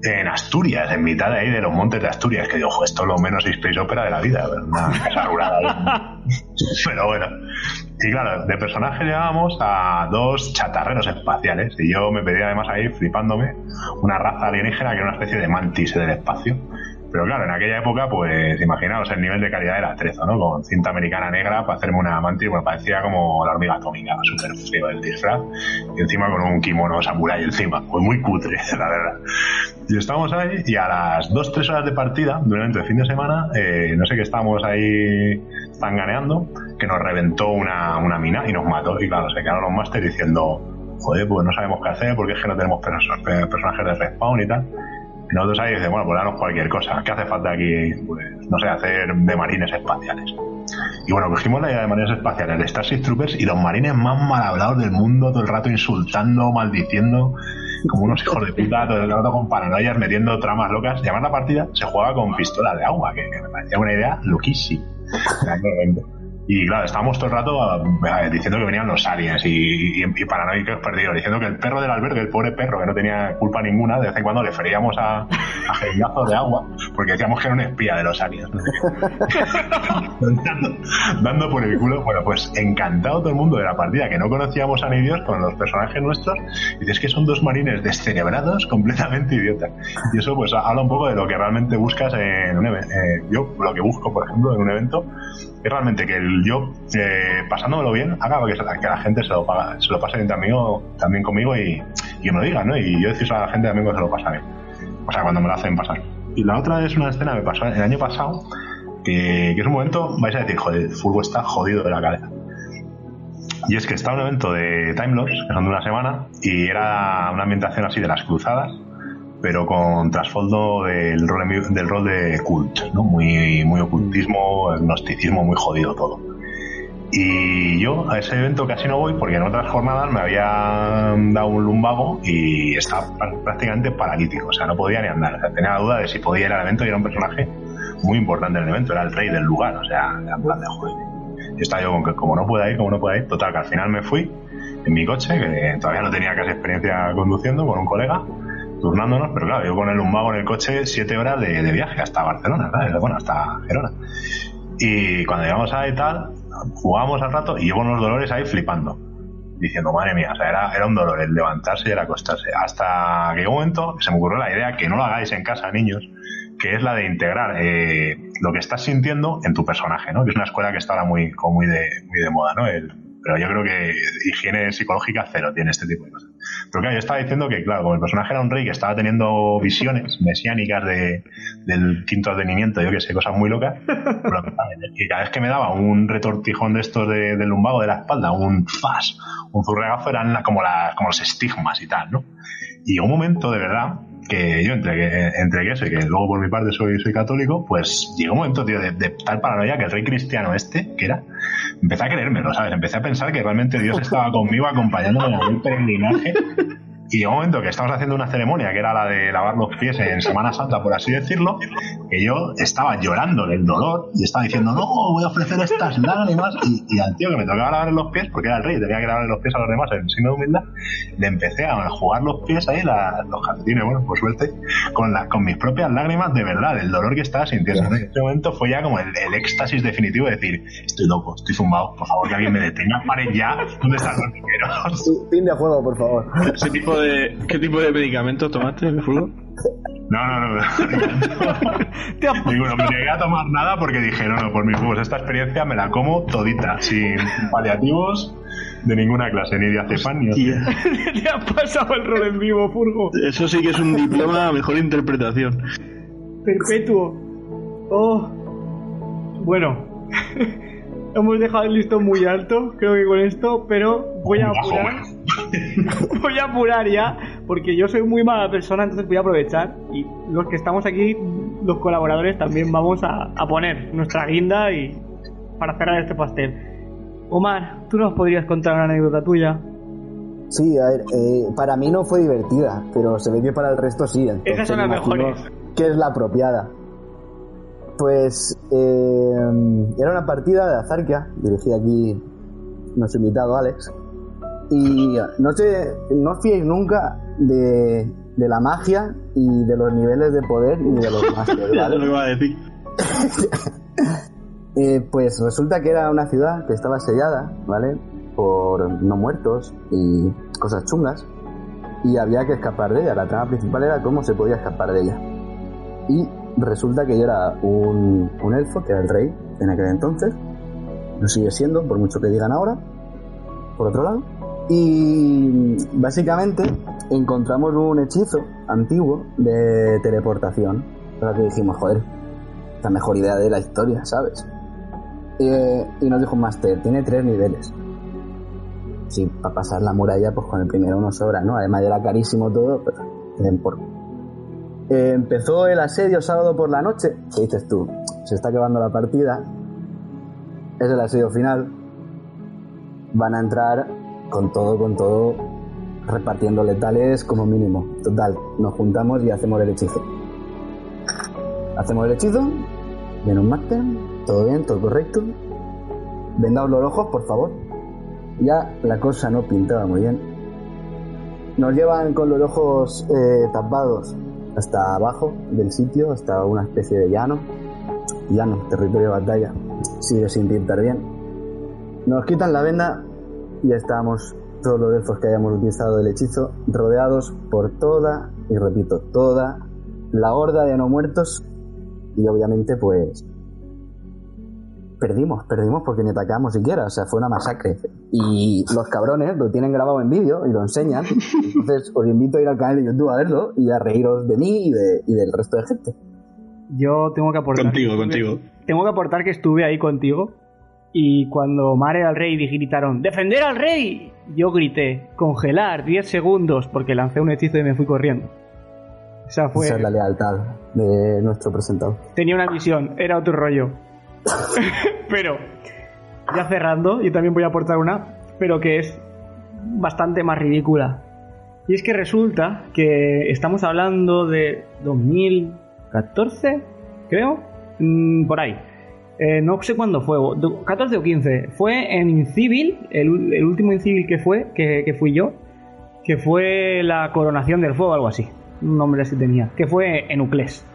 en Asturias, en mitad de ahí de los montes de Asturias, que digo, esto es lo menos space opera de la vida, una casa rural ahí. Pero bueno. Y claro, de personaje llevábamos a dos chatarreros espaciales, y yo me pedí además ahí, flipándome, una raza alienígena que era una especie de mantis del espacio. Pero claro, en aquella época, pues imaginaos el nivel de calidad del atrezo, ¿no? Con cinta americana negra para hacerme una mantis, bueno, parecía como la hormiga atómica, súper feo el disfraz, y encima con un kimono samurai encima, pues muy cutre, la verdad. Y estábamos ahí, y a las 2-3 horas de partida, durante el fin de semana, no sé qué estábamos ahí zanganeando, que nos reventó una mina y nos mató, y claro, se quedaron los máster diciendo: joder, pues no sabemos qué hacer, porque es que no tenemos personajes de respawn y tal. Y nosotros ahí decimos: bueno, pues danos cualquier cosa. ¿Qué hace falta aquí? Pues, no sé, hacer de marines espaciales. Y bueno, cogimos la idea de marines espaciales de Starship Troopers y los marines más mal hablados del mundo, todo el rato insultando, maldiciendo, como unos hijos de puta, todo el rato con paranoias, metiendo tramas locas. Y además la partida se jugaba con pistola de agua, que me parecía una idea loquísima. Y claro, estábamos todo el rato diciendo que venían los aliens y paranoicos perdidos, diciendo que el perro del albergue, el pobre perro que no tenía culpa ninguna, de vez en cuando le feríamos a jerinazos de agua porque decíamos que era un espía de los aliens. dando por el culo. Bueno, pues encantado todo el mundo de la partida, que no conocíamos a ni Dios con los personajes nuestros, y dices que son dos marines descerebrados, completamente idiotas. Y eso pues habla un poco de lo que realmente buscas en un evento. Yo lo que busco, por ejemplo, en un evento es realmente que yo, pasándomelo bien, haga que la gente se lo pase bien también conmigo y que me lo digan, ¿no? Y yo decís a la gente también cuando se lo pasa bien. O sea, cuando me lo hacen pasar. Y la otra es una escena que me pasó el año pasado, que es un momento, vais a decir, joder, el fútbol está jodido de la cabeza. Y es que está un evento de Time Lords, que son de una semana, y era una ambientación así de las cruzadas, pero con trasfondo del rol de cult, ¿no? Muy ocultismo, gnosticismo, muy jodido todo. Y yo a ese evento casi no voy porque en otras jornadas me había dado un lumbago y estaba prácticamente paralítico, o sea, no podía ni andar. O sea, tenía la duda de si podía ir al evento y era un personaje muy importante en el evento, era el rey del lugar, o sea, era en plan de joder. Y estaba yo con que como no pueda ir, total, que al final me fui en mi coche, que todavía no tenía casi experiencia conduciendo, con un colega, turnándonos, pero claro, yo con el lumbago en el coche 7 horas de viaje hasta Barcelona, ¿sabes? Bueno, hasta Gerona. Y cuando llegamos ahí tal, jugábamos al rato y yo con los dolores ahí flipando, diciendo, madre mía, o sea, era un dolor el levantarse y el acostarse. Hasta que llegó un momento que se me ocurrió la idea, que no lo hagáis en casa, niños, que es la de integrar lo que estás sintiendo en tu personaje, ¿no? Que es una escuela que está ahora muy de moda, ¿no? Pero yo creo que higiene psicológica cero tiene este tipo de cosas. Pero claro, yo estaba diciendo que, claro, como el personaje era un rey que estaba teniendo visiones mesiánicas del quinto advenimiento, yo que sé, cosas muy locas, pero y cada vez que me daba un retortijón de estos del lumbago de la espalda, un zurregazo, eran como los estigmas y tal, ¿no? Y llegó un momento, de verdad, que yo entre eso y que luego por mi parte soy católico, pues llegó un momento, tío, de tal paranoia que el rey cristiano que era, empecé a creérmelo, ¿sabes? Empecé a pensar que realmente Dios estaba conmigo acompañándome en el peregrinaje. Y llegó un momento que estábamos haciendo una ceremonia que era la de lavar los pies en Semana Santa, por así decirlo, que yo estaba llorando del dolor y estaba diciendo, no, voy a ofrecer estas lágrimas, y al tío que me tocaba lavar los pies, porque era el rey, tenía que lavar los pies a los demás en signo de humildad, le empecé a jugar los pies ahí, los calcetines, bueno, por suerte, con mis propias lágrimas, de verdad, del dolor que estaba sintiendo. En ese momento fue ya como el éxtasis definitivo de decir, estoy loco, estoy zumbado, por favor que alguien me detenga, paren ya, ¿dónde están los niñeros? Fin de juego, por favor. ¿Qué tipo de medicamentos tomaste en el fútbol? No. Digo, no me llegué a tomar nada porque dije, no, por mis huevos, esta experiencia me la como todita, sin paliativos de ninguna clase, ni de azepam ni Te ha pasado el rol en vivo, Furgo. Eso sí que es un diploma a mejor interpretación. Perpetuo. Oh. Bueno. Hemos dejado el listón muy alto, creo que con esto, pero voy a apurar. Voy a apurar ya, porque yo soy muy mala persona, entonces voy a aprovechar. Y los que estamos aquí, los colaboradores, también vamos a poner nuestra guinda y para cerrar este pastel. Omar, ¿tú nos podrías contar una anécdota tuya? Sí, a ver, para mí no fue divertida, pero se ve que para el resto sí. Esas son las mejores. Que es la apropiada. Pues era una partida de Azarkia, dirigida aquí nuestro invitado Alex, y no os fiéis nunca de la magia y de los niveles de poder ni de los másteres, ¿vale? Eso lo iba a decir. Pues resulta que era una ciudad que estaba asediada, ¿vale? Por no muertos y cosas chungas, y había que escapar de ella. La trama principal era cómo se podía escapar de ella. Y resulta que yo era un elfo, que era el rey en aquel entonces, lo sigue siendo, por mucho que digan ahora, por otro lado, y básicamente encontramos un hechizo antiguo de teleportación, para que dijimos, joder, la mejor idea de la historia, ¿sabes? Y nos dijo un máster, tiene 3 niveles. Sí, para pasar la muralla, pues con el primero uno sobra, ¿no? Además era carísimo todo, pero den por... empezó el asedio sábado por la noche. ¿Qué dices tú? Se está acabando la partida. Es el asedio final. Van a entrar con todo, repartiendo letales como mínimo. Total, nos juntamos y hacemos el hechizo. Hacemos el hechizo. Viene un máster. Todo bien, todo correcto. Vendaos los ojos, por favor. Ya la cosa no pintaba muy bien. Nos llevan con los ojos tapados hasta abajo del sitio, hasta una especie de llano, territorio de batalla. Sigue sin pintar bien. Nos quitan la venda y estamos todos los elfos que hayamos utilizado el hechizo rodeados por toda la horda de no muertos, y obviamente pues perdimos porque ni atacamos siquiera, o sea, fue una masacre. Y los cabrones lo tienen grabado en vídeo y lo enseñan. Entonces os invito a ir al canal de YouTube a verlo y a reíros de mí y del resto de gente. Yo tengo que aportar... Contigo. Tengo que aportar que estuve ahí contigo y cuando Mar era el rey y gritaron ¡defender al rey! Yo grité congelar 10 segundos porque lancé un hechizo y me fui corriendo. Esa es la lealtad de nuestro presentador. Tenía una misión, era otro rollo. Pero, ya cerrando, yo también voy a aportar una, pero que es bastante más ridícula. Y es que resulta que estamos hablando de 2014, creo, por ahí. No sé cuándo fue, 14 o 15. Fue en Incivil, el último Incivil que fui yo, que fue la coronación del fuego, algo así. Un nombre así tenía, que fue en Uclés.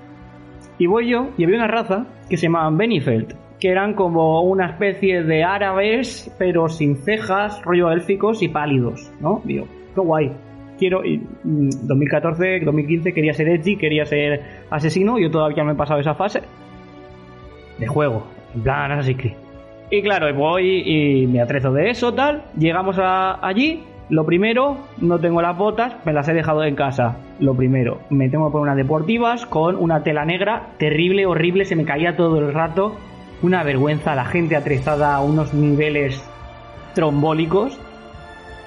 Y voy yo, y había una raza que se llamaban Benifeld, que eran como una especie de árabes, pero sin cejas, rollo élficos y pálidos, ¿no? Digo, qué guay. Quiero, y 2014, 2015 quería ser edgy, quería ser asesino, yo todavía no he pasado esa fase de juego, en plan Assassin's Creed. Y claro, voy y me atrezo de eso, tal, llegamos allí. Lo primero, no tengo las botas, me las he dejado en casa. Lo primero, me tengo que poner unas deportivas con una tela negra, terrible, horrible, se me caía todo el rato. Una vergüenza, la gente atrezada a unos niveles trombólicos.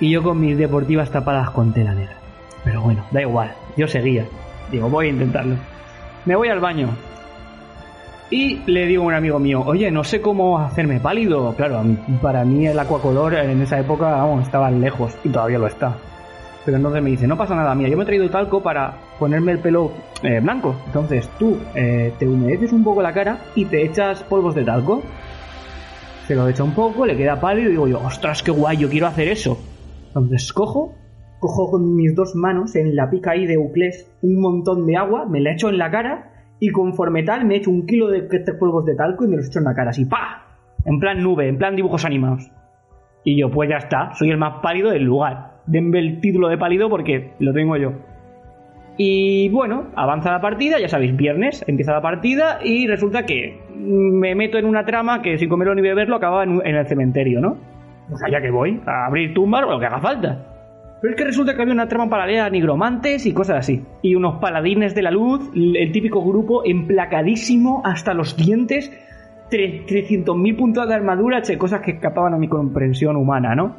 Y yo con mis deportivas tapadas con tela negra. Pero bueno, da igual, yo seguía. Digo, voy a intentarlo. Me voy al baño. Y le digo a un amigo mío, oye, no sé cómo hacerme pálido. Claro, para mí el aquacolor en esa época, vamos, estaba lejos y todavía lo está. Pero entonces me dice, no pasa nada, mira, yo me he traído talco para ponerme el pelo blanco. Entonces tú te humedeces un poco la cara y te echas polvos de talco. Se lo echa un poco, le queda pálido y digo yo, ostras, qué guay, yo quiero hacer eso. Entonces cojo con mis dos manos en la pica ahí de Uclés un montón de agua, me la echo en la cara. Y conforme tal, me echo 1 kilo de polvos de talco y me los echo en la cara, así, ¡pa! En plan nube, en plan dibujos animados. Y yo, pues ya está, soy el más pálido del lugar. Denme el título de pálido porque lo tengo yo. Y bueno, avanza la partida, ya sabéis, viernes, empieza la partida y resulta que me meto en una trama que sin comerlo ni beberlo acababa en el cementerio, ¿no? O sea, ya que voy, a abrir tumbas o lo que haga falta. Pero es que resulta que había una trama paralela a nigromantes y cosas así. Y unos paladines de la luz, el típico grupo emplacadísimo hasta los dientes, 300.000 puntos de armadura, cosas que escapaban a mi comprensión humana, ¿no?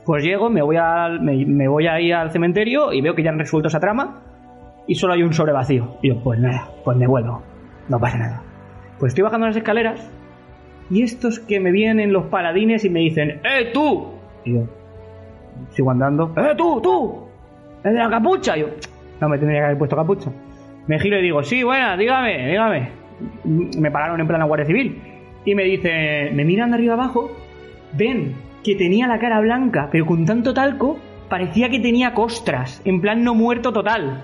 Pues llego, me voy a ir al cementerio y veo que ya han resuelto esa trama y solo hay un sobre vacío. Y yo, pues nada, pues me vuelvo, no pasa nada. Pues estoy bajando las escaleras y estos que me vienen los paladines y me dicen, tú! Y yo sigo andando. ¡Tú! ¡El de la capucha! Yo, no me tendría que haber puesto capucha. Me giro y digo, sí, buena, dígame. Me pararon en plan la Guardia Civil. Y me dicen, me miran de arriba abajo, ven que tenía la cara blanca, pero con tanto talco, parecía que tenía costras, en plan no muerto total.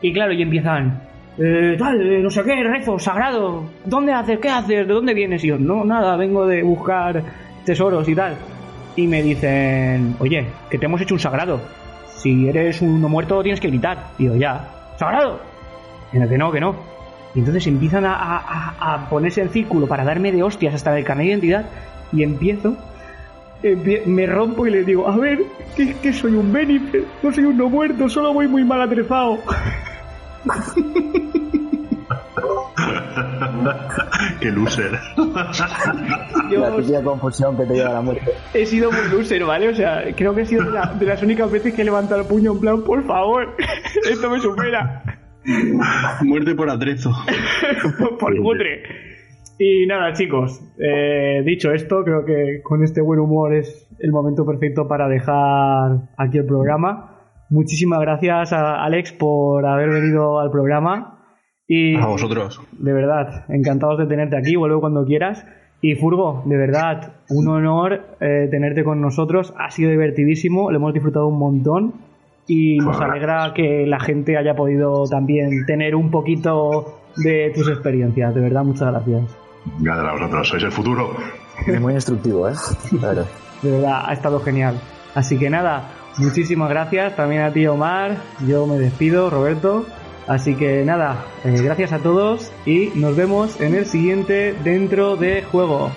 Y claro, y empiezan, no sé qué, rezo, sagrado, ¿dónde haces? ¿Qué haces? ¿De dónde vienes? Y yo, no, nada, vengo de buscar tesoros y tal. Y me dicen, oye, que te hemos hecho un sagrado. Si eres un no muerto tienes que gritar. Y yo, ya, ¿sagrado? Y que no. Y entonces empiezan a ponerse en círculo para darme de hostias hasta el carnet de identidad. Y me rompo y les digo, a ver, que soy un Benifeld, no soy un no muerto, solo voy muy mal atrezado. Qué loser. La típica confusión que te lleva a la muerte. He sido muy loser, ¿vale? O sea, creo que he sido de las únicas veces que he levantado el puño en plan, por favor, esto me supera. Muerte por atrezo. Por cutre. Y nada, chicos, dicho esto, creo que con este buen humor es el momento perfecto para dejar aquí el programa. Muchísimas gracias a Alex por haber venido al programa. Y a vosotros. De verdad, encantados de tenerte aquí, vuelvo cuando quieras. Y Furgo, de verdad, un honor tenerte con nosotros, ha sido divertidísimo, lo hemos disfrutado un montón y nos alegra que la gente haya podido también tener un poquito de tus experiencias, de verdad, muchas gracias. Gracias a vosotros, sois el futuro. Muy instructivo, claro. De verdad, ha estado genial. Así que nada, muchísimas gracias, también a ti Omar, yo me despido, Roberto. Así que nada, gracias a todos y nos vemos en el siguiente Dentro de Juego.